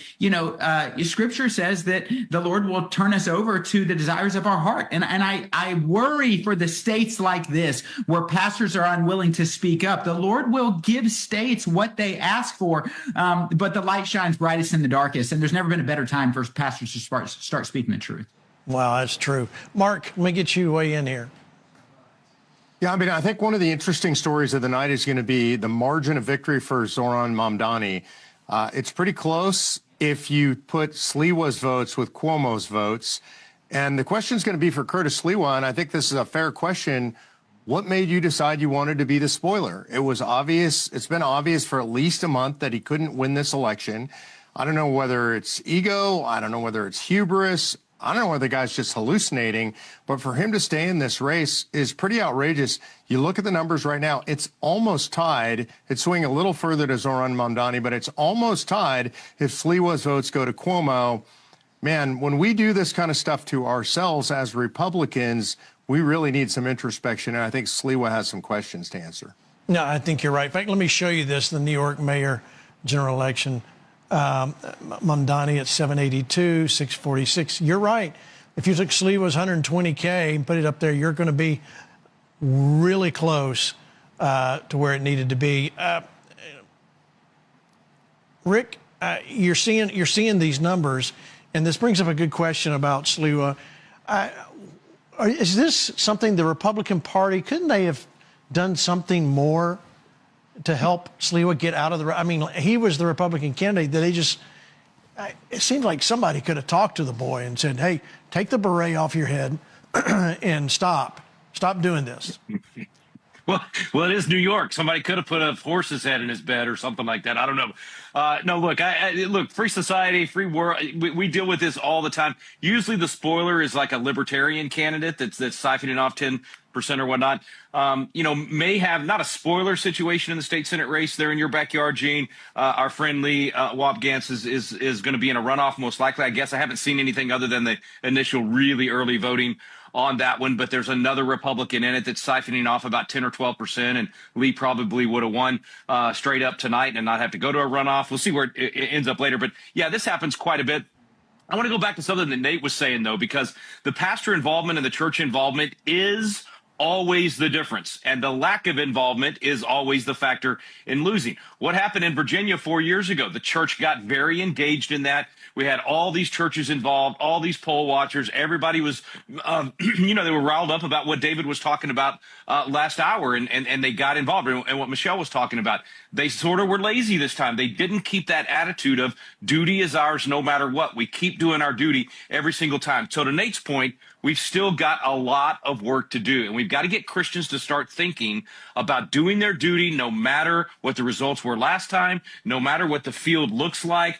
S19: Scripture says that the Lord will turn us over to the desires of our heart. And I worry for the states like this, where pastors are unwilling to speak up. The Lord will give states what they ask for, but the light shines brightest in the darkest. And there's never been a better time for pastors to start speaking the truth.
S1: Wow, that's true. Mark, let me get you way in here.
S14: Yeah, I mean, I think one of the interesting stories of the night is going to be the margin of victory for Zoran Mamdani. It's pretty close if you put Sliwa's votes with Cuomo's votes. And the question is going to be for Curtis Sliwa, and I think this is a fair question. What made you decide you wanted to be the spoiler? It was obvious. It's been obvious for at least a month that he couldn't win this election. I don't know whether it's ego. I don't know whether it's hubris. I don't know whether the guy's just hallucinating, but for him to stay in this race is pretty outrageous. You look at the numbers right now, it's almost tied. It's swinging a little further to Zoran Mamdani, but it's almost tied if Sliwa's votes go to Cuomo. Man, when we do this kind of stuff to ourselves as Republicans, we really need some introspection, and I think Sliwa has some questions to answer.
S1: No, I think you're right. In fact, let me show you this, the New York mayor general election. Mamdani at 782, 646. You're right. If you took Sliwa's 120K and put it up there, you're going to be really close to where it needed to be. Rick, you're seeing these numbers, and this brings up a good question about Sliwa. Is this something the Republican Party, couldn't they have done something more to help Sliwa get out of the... I mean, he was the Republican candidate. That they just... It seemed like somebody could have talked to the boy and said, hey, take the beret off your head and stop doing this.
S10: Well, it is New York. Somebody could have put a horse's head in his bed or something like that. I don't know. No, look, look, free society, free world. We deal with this all the time. Usually the spoiler is like a libertarian candidate that's siphoning off 10% or whatnot. May have not a spoiler situation in the state Senate race there in your backyard, Gene. Our friend Lee Wapgans is going to be in a runoff most likely. I guess I haven't seen anything other than the initial really early voting on that one, but there's another Republican in it that's siphoning off about 10 or 12%, and Lee probably would have won straight up tonight and not have to go to a runoff. We'll see where it ends up later. But, yeah, this happens quite a bit. I want to go back to something that Nate was saying, though, because the pastor involvement and the church involvement is always the difference, and the lack of involvement is always the factor in losing. What happened in Virginia 4 years ago? The church got very engaged in that. We had all these churches involved, all these poll watchers. Everybody was, they were riled up about what David was talking about last hour, and they got involved. And what Michelle was talking about, they sort of were lazy this time. They didn't keep that attitude of duty is ours no matter what. We keep doing our duty every single time. So to Nate's point, we've still got a lot of work to do, and we've got to get Christians to start thinking about doing their duty no matter what the results were last time, no matter what the field looks like,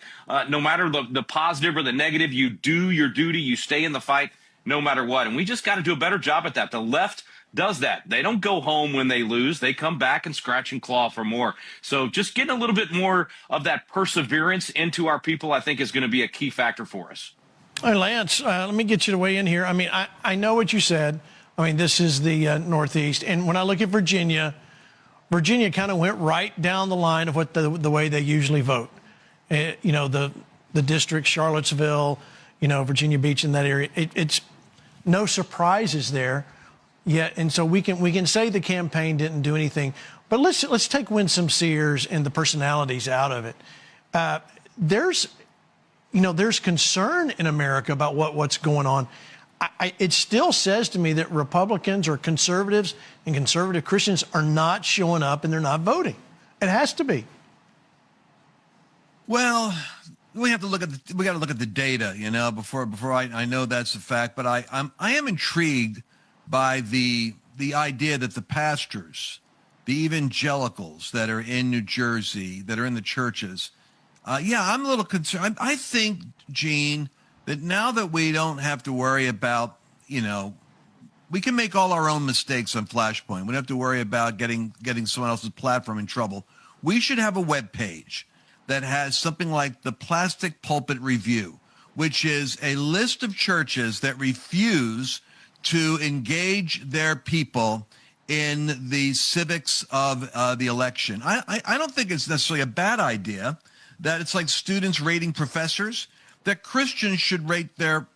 S10: no matter the positive or the negative. You do your duty, you stay in the fight no matter what, and we just got to do a better job at that. The left does that. They don't go home when they lose. They come back and scratch and claw for more. So just getting a little bit more of that perseverance into our people, I think, is going to be a key factor for us.
S1: Hey, Lance, let me get you to weigh in here. I mean, I know what you said. I mean, this is the Northeast. And when I look at Virginia kind of went right down the line of what the way they usually vote. The district, Charlottesville, Virginia Beach in that area. It's no surprises there yet. And so we can say the campaign didn't do anything. But let's take Winsome Sears and the personalities out of it. There's concern in America about what's going on. It still says to me that Republicans or conservatives and conservative Christians are not showing up and they're not voting. It has to be.
S13: Well, we got to look at the data, before I know that's a fact. But I am intrigued by the idea that the pastors, the evangelicals that are in New Jersey, that are in the churches. I'm a little concerned. I think, Gene, that now that we don't have to worry about, we can make all our own mistakes on FlashPoint. We don't have to worry about getting someone else's platform in trouble. We should have a web page that has something like the Plastic Pulpit Review, which is a list of churches that refuse to engage their people in the civics of the election. I don't think it's necessarily a bad idea that it's like students rating professors, that Christians should rate their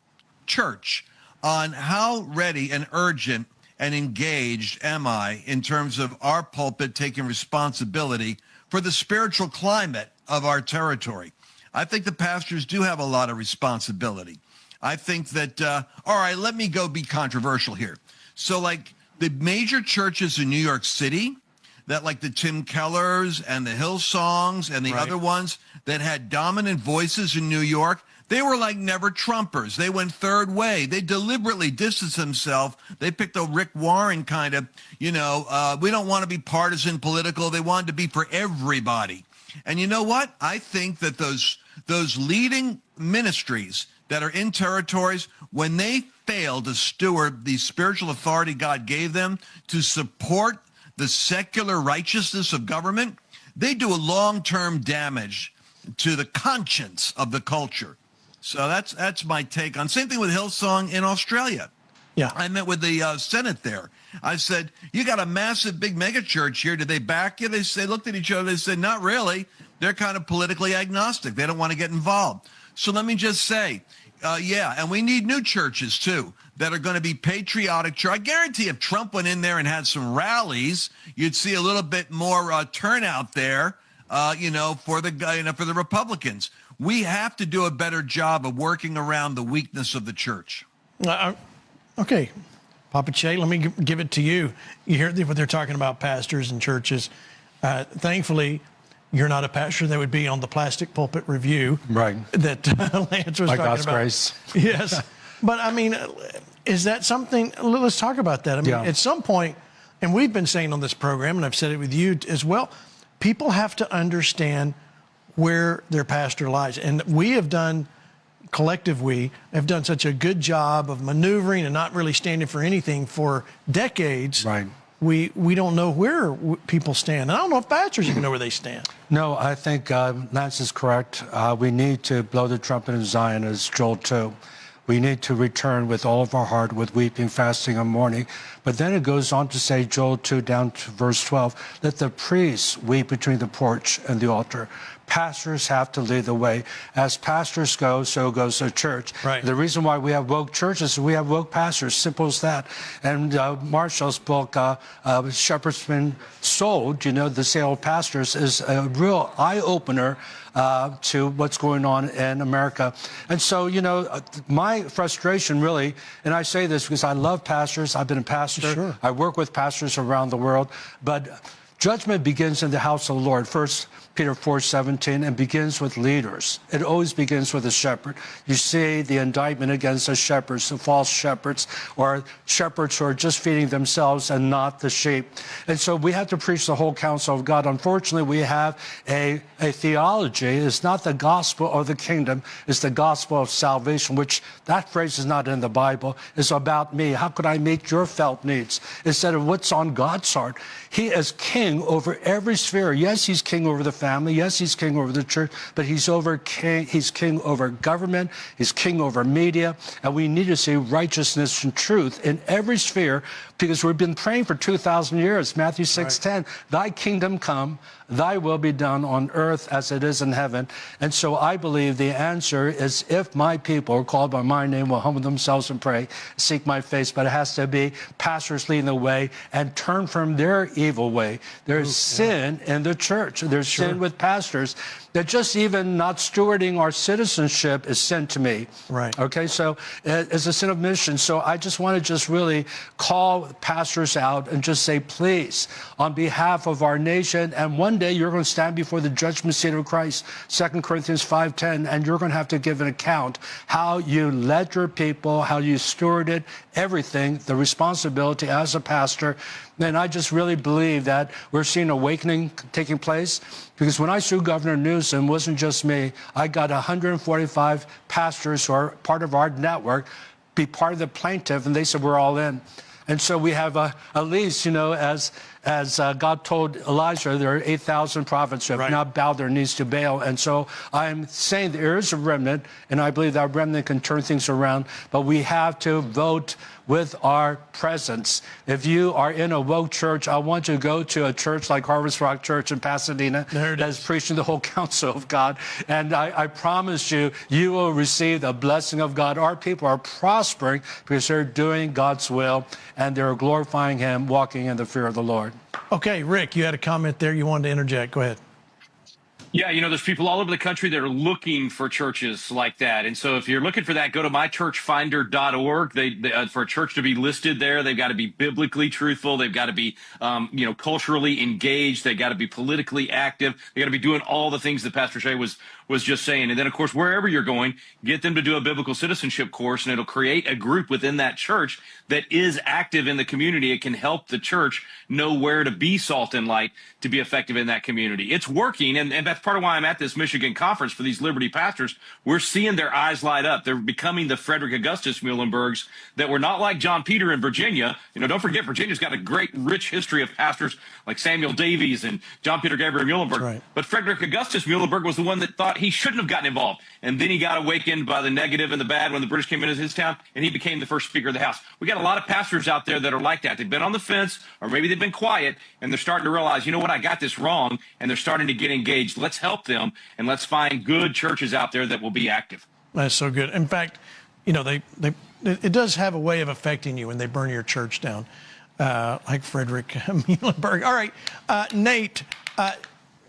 S13: church on how ready and urgent and engaged am I in terms of our pulpit taking responsibility for the spiritual climate of our territory. I think the pastors do have a lot of responsibility. I think that, all right, let me go be controversial here. So like the major churches in New York City, that like the Tim Kellers and the Hillsongs and the other ones that had dominant voices in New York, they were like never Trumpers. They went third way. They deliberately distanced themselves. They picked a Rick Warren kind of, we don't want to be partisan political. They wanted to be for everybody. And you know what? I think that those leading ministries that are in territories, when they fail to steward the spiritual authority God gave them to support the secular righteousness of government, they do a long-term damage to the conscience of the culture. So that's my take on. Same thing with Hillsong in Australia.
S1: Yeah,
S13: I met with the Senate there. I said, "You got a massive, big mega church here. Did they back you?" They looked at each other. They said, "Not really. They're kind of politically agnostic. They don't want to get involved." So let me just say, yeah, and we need new churches too that are going to be patriotic. I guarantee if Trump went in there and had some rallies, you'd see a little bit more turnout there. For the Republicans. We have to do a better job of working around the weakness of the church.
S1: Okay, Papa Che, let me give it to you. You hear what they're talking about, pastors and churches. Thankfully, you're not a pastor that would be on the Plastic Pulpit Review.
S15: Right.
S1: That Lance was
S15: By
S1: talking
S15: God's
S1: about.
S15: grace.
S1: Yes. But, I mean, is that something? Let's talk about that. I mean, at some point, and we've been saying on this program, and I've said it with you as well, people have to understand where their pastor lies. And we have done, we have done such a good job of maneuvering and not really standing for anything for decades.
S15: Right.
S1: We don't know where people stand. And I don't know if pastors even know where they stand.
S15: No, I think Lance is correct. We need to blow the trumpet in Zion, as Joel 2. We need to return with all of our heart, with weeping, fasting, and mourning. But then it goes on to say, Joel 2 down to verse 12, let the priests weep between the porch and the altar. Pastors have to lead the way. As pastors go, so goes the church.
S1: Right.
S15: The reason why we have woke churches is we have woke pastors, simple as that. And Marshall's book, Shepherd's Been Sold, the sale of pastors, is a real eye-opener to what's going on in America. And so, my frustration really, and I say this because I love pastors. I've been a pastor.
S1: Sure.
S15: I work with pastors around the world. But judgment begins in the house of the Lord. 1 Peter 4:17, and begins with leaders. It always begins with a shepherd. You see the indictment against the shepherds, the false shepherds, or shepherds who are just feeding themselves and not the sheep. And so we have to preach the whole counsel of God. Unfortunately, we have a theology. It's not the gospel of the kingdom. It's the gospel of salvation, which that phrase is not in the Bible. It's about me. How could I meet your felt needs? Instead of what's on God's heart. He is king over every sphere. Yes, he's king over the family. Yes, he's king over the church, but he's king over government. He's king over media. And we need to see righteousness and truth in every sphere, because we've been praying for 2,000 years. Matthew 6:10, thy kingdom come, thy will be done on earth as it is in heaven. And so I believe the answer is, if my people are called by my name will humble themselves and pray, seek my face. But it has to be pastors leading the way and turn from their evil way. There's sin in the church. There's sin with pastors. That just even not stewarding our citizenship is sin to me.
S1: Right.
S15: Okay, so it's a sin of mission. So I just want to really call pastors out and just say, please, on behalf of our nation, and one day you're going to stand before the judgment seat of Christ, 2 Corinthians 5:10, and you're going to have to give an account how you led your people, how you stewarded everything, the responsibility as a pastor. And I just really believe that we're seeing awakening taking place, because when I sued Governor Newsom, it wasn't just me. I got 145 pastors who are part of our network be part of the plaintiff, and they said we're all in. And so we have at least, as God told Elijah, there are 8,000 prophets who have not bowed their knees to Baal. And so I'm saying there is a remnant, and I believe that remnant can turn things around. But we have to vote with our presence. If you are in a woke church, I want you to go to a church like Harvest Rock Church in Pasadena that is preaching the whole counsel of God. And I promise you, you will receive the blessing of God. Our people are prospering because they're doing God's will and they're glorifying Him, walking in the fear of the Lord.
S1: Okay, Rick, you had a comment there you wanted to interject. Go ahead.
S10: Yeah, there's people all over the country that are looking for churches like that. And so if you're looking for that, go to mychurchfinder.org. For a church to be listed there, they've got to be biblically truthful. They've got to be, culturally engaged. They've got to be politically active. They got to be doing all the things that Pastor Shea was just saying. And then, of course, wherever you're going, get them to do a biblical citizenship course, and it'll create a group within that church that is active in the community. It can help the church know where to be salt and light to be effective in that community. It's working, and that's part of why I'm at this Michigan conference for these Liberty pastors. We're seeing their eyes light up. They're becoming the Frederick Augustus Muhlenbergs that were not like John Peter in Virginia. You know, don't forget, Virginia's got a great, rich history of pastors like Samuel Davies and John Peter Gabriel Muhlenberg.
S1: Right.
S10: But Frederick Augustus Muhlenberg was the one that thought he shouldn't have gotten involved. And then he got awakened by the negative and the bad when the British came into his town, and he became the first Speaker of the House. We got a lot of pastors out there that are like that. They've been on the fence, or maybe they've been quiet, and they're starting to realize, you know what, I got this wrong, and they're starting to get engaged. Let's help them, and let's find good churches out there that will be active.
S1: That's so good. In fact, you know, it does have a way of affecting you when they burn your church down, like Frederick Muhlenberg. All right, Nate,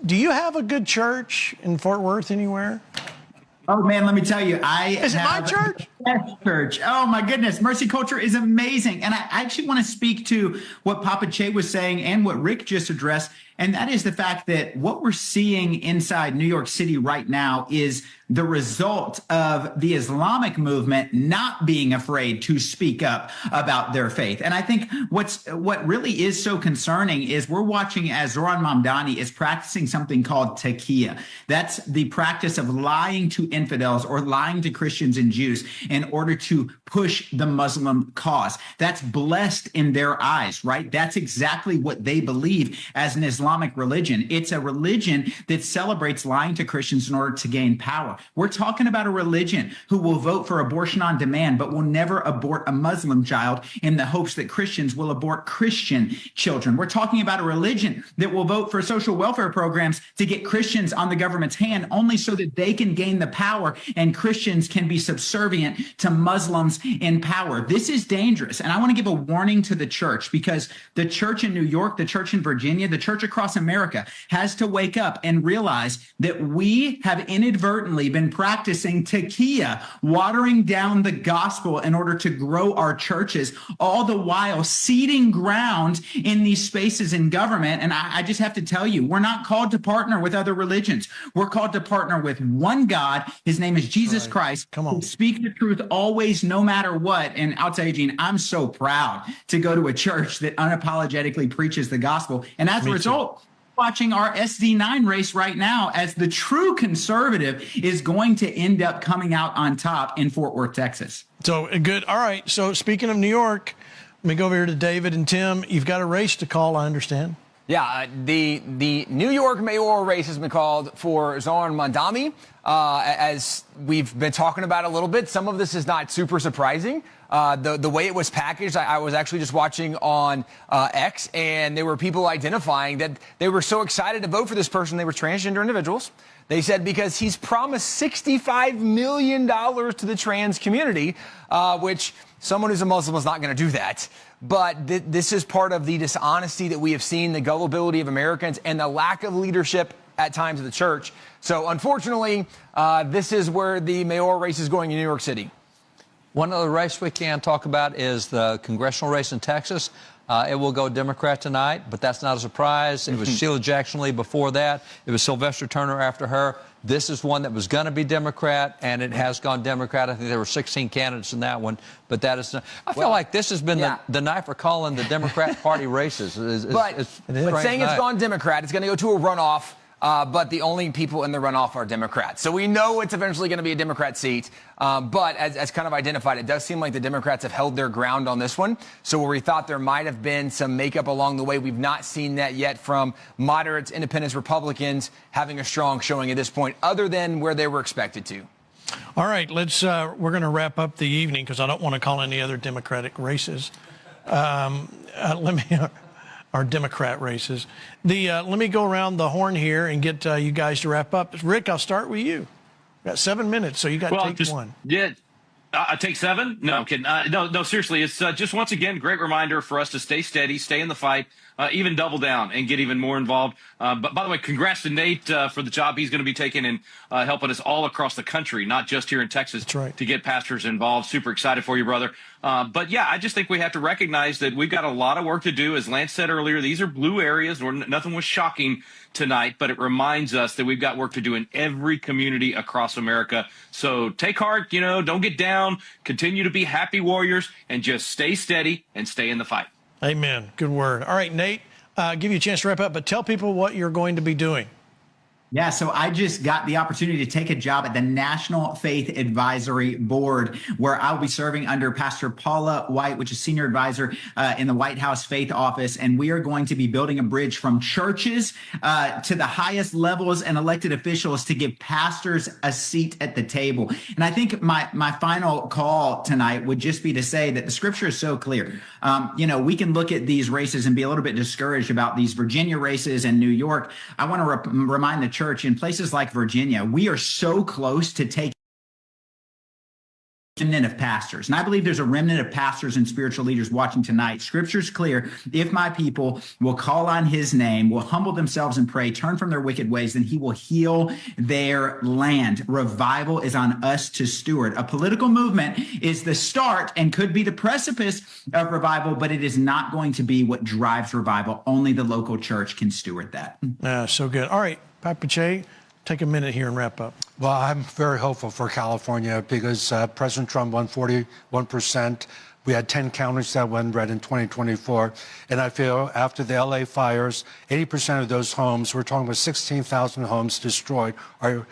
S1: do you have a good church in Fort Worth anywhere?
S19: Oh man, let me tell you,
S1: Is it my church?
S19: Church. Oh my goodness, Mercy Culture is amazing, and I actually want to speak to what Papa Che was saying and what Rick just addressed, and that is the fact that what we're seeing inside New York City right now is the result of the Islamic movement not being afraid to speak up about their faith. And I think what really is so concerning is we're watching as Zoran Mamdani is practicing something called taqiyya. That's the practice of lying to infidels or lying to Christians and Jews in order to push the Muslim cause. That's blessed in their eyes, right? That's exactly what they believe as an Islamic religion. It's a religion that celebrates lying to Christians in order to gain power. We're talking about a religion who will vote for abortion on demand, but will never abort a Muslim child in the hopes that Christians will abort Christian children. We're talking about a religion that will vote for social welfare programs to get Christians on the government's hand only so that they can gain the power and Christians can be subservient to Muslims in power. This is dangerous. And I want to give a warning to the church, because the church in New York, the church in Virginia, the church across America has to wake up and realize that we have inadvertently been practicing taqiyya, watering down the gospel in order to grow our churches, all the while ceding ground in these spaces in government. And I just have to tell you, we're not called to partner with other religions. We're called to partner with one God. His name is Jesus Christ.
S1: Come on.
S19: Speak the truth always, no matter what. And I'll tell you, Gene, I'm so proud to go to a church that unapologetically preaches the gospel. And as a result, watching our SD9 race right now as the true conservative is going to end up coming out on top in Fort Worth, Texas.
S1: So good. All right. So speaking of New York, let me go over here to David and Tim. You've got a race to call, I understand.
S5: Yeah, the New York mayoral race has been called for Zoran Mamdani. As we've been talking about a little bit, some of this is not super surprising. The way it was packaged, I was actually just watching on X, and there were people identifying that they were so excited to vote for this person. They were transgender individuals. They said because he's promised $65 million to the trans community, which someone who's a Muslim is not going to do that. But this is part of the dishonesty that we have seen, the gullibility of Americans, and the lack of leadership at times of the church. So unfortunately, this is where the mayoral race is going in New York City.
S4: One other race we can talk about is the congressional race in Texas. It will go Democrat tonight, but that's not a surprise. It was Sheila Jackson Lee before that. It was Sylvester Turner after her. This is one that was going to be Democrat, and it has gone Democrat. I think there were 16 candidates in that one, but that is not. I feel like this has been the night for calling the Democrat Party races.
S5: But saying it's gone Democrat, it's going to go to a runoff. But the only people in the runoff are Democrats. So we know it's eventually going to be a Democrat seat. But as kind of identified, it does seem like the Democrats have held their ground on this one. So where we thought there might have been some makeup along the way, we've not seen that yet from moderates, independents, Republicans having a strong showing at this point, other than where they were expected to.
S1: All right, let's. We're going to wrap up the evening because I don't want to call any other Democratic races. Our Democrat races. Let me go around the horn here and get you guys to wrap up. Rick, I'll start with you. We've got 7 minutes, so you got to take one.
S10: Yeah, I take 7? No, I'm kidding. No, seriously. It's just once again, great reminder for us to stay steady, stay in the fight, even double down and get even more involved. But by the way, congrats to Nate for the job he's going to be taking and helping us all across the country, not just here in Texas, to get pastors involved. Super excited for you, brother. But yeah, I just think we have to recognize that we've got a lot of work to do. As Lance said earlier, these are blue areas where nothing was shocking tonight, but it reminds us that we've got work to do in every community across America. So take heart, don't get down, continue to be happy warriors, and just stay steady and stay in the fight.
S1: Amen. Good word. All right, Nate, give you a chance to wrap up, but tell people what you're going to be doing.
S19: Yeah, so I just got the opportunity to take a job at the National Faith Advisory Board, where I'll be serving under Pastor Paula White, which is senior advisor in the White House Faith Office. And we are going to be building a bridge from churches to the highest levels and elected officials to give pastors a seat at the table. And I think my final call tonight would just be to say that the scripture is so clear. We can look at these races and be a little bit discouraged about these Virginia races and New York. I want to remind the church in places like Virginia, we are so close to taking a remnant of pastors. And I believe there's a remnant of pastors and spiritual leaders watching tonight. Scripture's clear. If my people will call on his name, will humble themselves and pray, turn from their wicked ways, then he will heal their land. Revival is on us to steward. A political movement is the start and could be the precipice of revival, but it is not going to be what drives revival. Only the local church can steward that.
S1: So good. All right, Papa Che, take a minute here and wrap up.
S15: Well, I'm very hopeful for California because President Trump won 41%. We had 10 counties that went red in 2024. And I feel after the LA fires, 80% of those homes, we're talking about 16,000 homes destroyed, are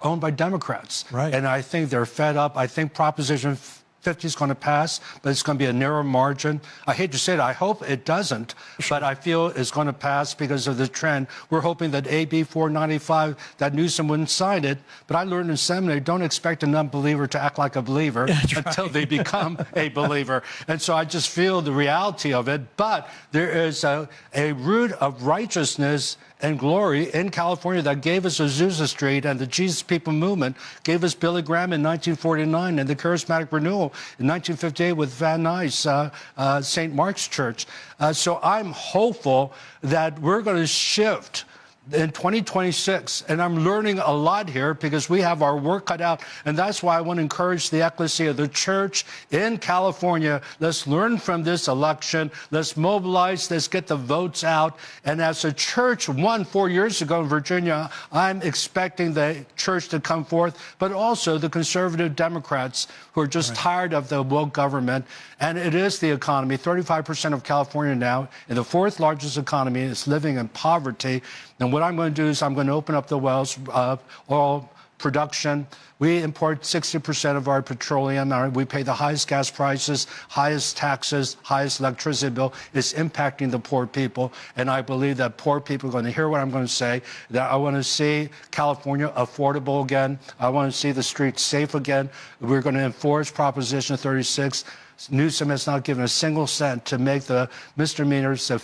S15: owned by Democrats.
S1: Right.
S15: And I think they're fed up. I think Proposition 50 is going to pass, but it's going to be a narrow margin. I hate to say it. I hope it doesn't, but I feel it's going to pass because of the trend. We're hoping that AB 495, that Newsom wouldn't sign it, but I learned in seminary, don't expect an unbeliever to act like a believer until they become a believer. And so I just feel the reality of it, but there is a root of righteousness and glory in California that gave us Azusa Street, and the Jesus People movement gave us Billy Graham in 1949 and the Charismatic Renewal in 1958 with Van Nuys, St. Mark's Church. So I'm hopeful that we're going to shift in 2026, and I'm learning a lot here because we have our work cut out, and that's why I want to encourage the ecclesia, the church in California. Let's learn from this election. Let's mobilize. Let's get the votes out. And as a church won 4 years ago in Virginia, I'm expecting the church to come forth, but also the conservative Democrats who are just tired of the woke government. And it is the economy. 35% of California now, in the fourth largest economy, is living in poverty. And what I'm going to do is I'm going to open up the wells of oil production. We import 60% of our petroleum. We pay the highest gas prices, highest taxes, highest electricity bill. It's impacting the poor people. And I believe that poor people are going to hear what I'm going to say, that I want to see California affordable again. I want to see the streets safe again. We're going to enforce Proposition 36. Newsom has not given a single cent to make the misdemeanors a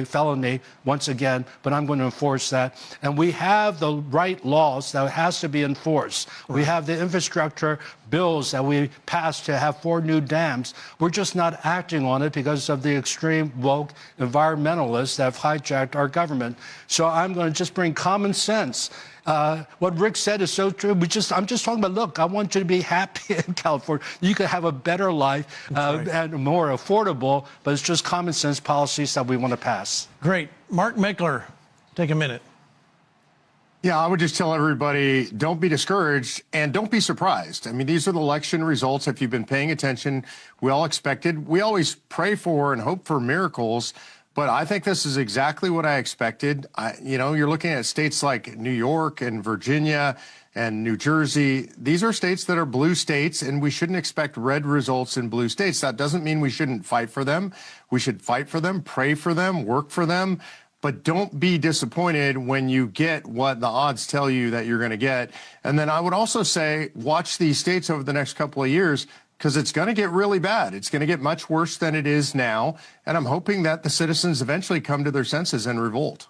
S15: felony once again, but I'm going to enforce that. And we have the right laws that has to be enforced. We have the infrastructure bills that we passed to have 4 new dams. We're just not acting on it because of the extreme woke environmentalists that have hijacked our government. So I'm going to just bring common sense. What Rick said is so true. I'm just talking about, look, I want you to be happy in California. You could have a better life and more affordable, but it's just common sense policies that we want to pass.
S1: Great. Mark Meckler, take a minute.
S14: Yeah, I would just tell everybody, don't be discouraged and don't be surprised. I mean, these are the election results. If you've been paying attention, we all expected. We always pray for and hope for miracles. But I think this is exactly what I expected. You're looking at states like New York and Virginia and New Jersey. These are states that are blue states, and we shouldn't expect red results in blue states. That doesn't mean we shouldn't fight for them. We should fight for them, pray for them, work for them. But don't be disappointed when you get what the odds tell you that you're going to get. And then I would also say, watch these states over the next couple of years, because it's going to get really bad. It's going to get much worse than it is now. And I'm hoping that the citizens eventually come to their senses and revolt.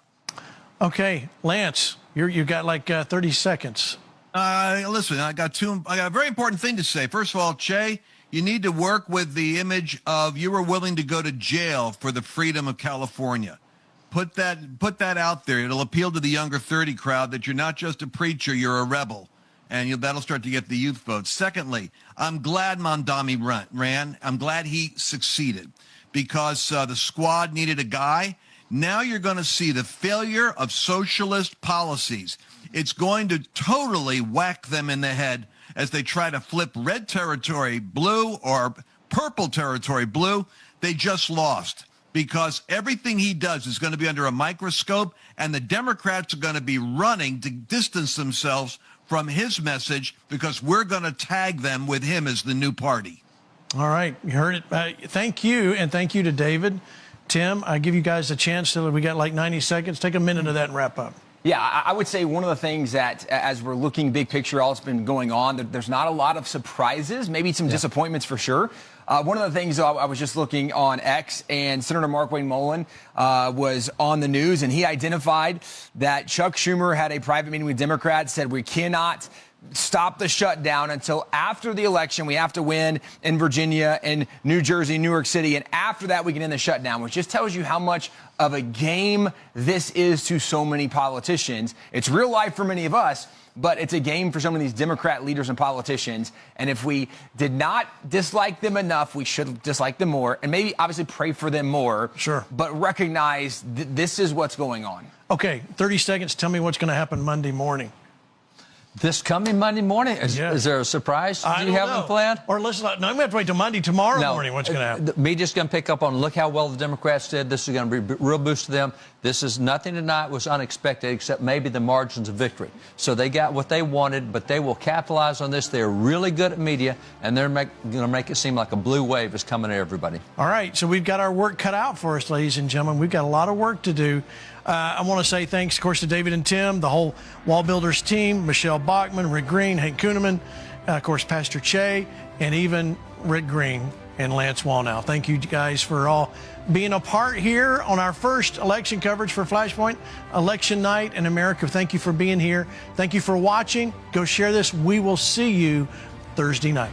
S1: Okay, Lance, you got like 30 seconds.
S13: Listen, I got a very important thing to say. First of all, Che, you need to work with the image of you were willing to go to jail for the freedom of California. Put that out there. It'll appeal to the younger 30 crowd that you're not just a preacher, you're a rebel. And that'll start to get the youth votes. Secondly, I'm glad Mamdani ran. I'm glad he succeeded because the squad needed a guy. Now you're going to see the failure of socialist policies. It's going to totally whack them in the head as they try to flip red territory blue or purple territory blue. They just lost. because everything he does is going to be under a microscope, and the Democrats are going to be running to distance themselves from his message because we're going to tag them with him as the new party.
S1: All right. You heard it. Thank you, and thank you to David. Tim, I give you guys a chance. We got like 90 seconds. Take a minute of that and wrap up.
S5: Yeah, I would say one of the things that, as we're looking big picture, all that's been going on, there's not a lot of surprises, maybe some disappointments for sure. One of the things I was just looking on X, and Senator Mark Wayne Mullen was on the news, and he identified that Chuck Schumer had a private meeting with Democrats, said we cannot stop the shutdown until after the election. We have to win in Virginia and New Jersey, New York City, and after that we can end the shutdown, which just tells you how much of a game this is to so many politicians. It's real life for many of us, but it's a game for some of these Democrat leaders and politicians. And if we did not dislike them enough, we should dislike them more, and maybe obviously pray for them more.
S1: Sure.
S5: But recognize this is what's going on.
S1: Okay, 30 seconds. Tell me what's going to happen Monday morning.
S4: This coming Monday morning? Is there a surprise? Do you have a plan?
S1: Or listen, no, I'm going to have to wait till Monday tomorrow morning. What's going to happen?
S4: The media's going to pick up on, look how well the Democrats did. This is going to be a real boost to them. This is nothing tonight was unexpected, except maybe the margins of victory. So they got what they wanted, but they will capitalize on this. They're really good at media, and they're going to make it seem like a blue wave is coming to everybody. All
S1: right, so we've got our work cut out for us, ladies and gentlemen. We've got a lot of work to do. I want to say thanks, of course, to David and Tim, the whole Wall Builders team, Michelle Bachman, Rick Green, Hank Kunneman, of course, Pastor Che, and even Rick Green and Lance Wallnow. Thank you guys for all being a part here on our first election coverage for FlashPoint, election night in America. Thank you for being here. Thank you for watching. Go share this. We will see you Thursday night.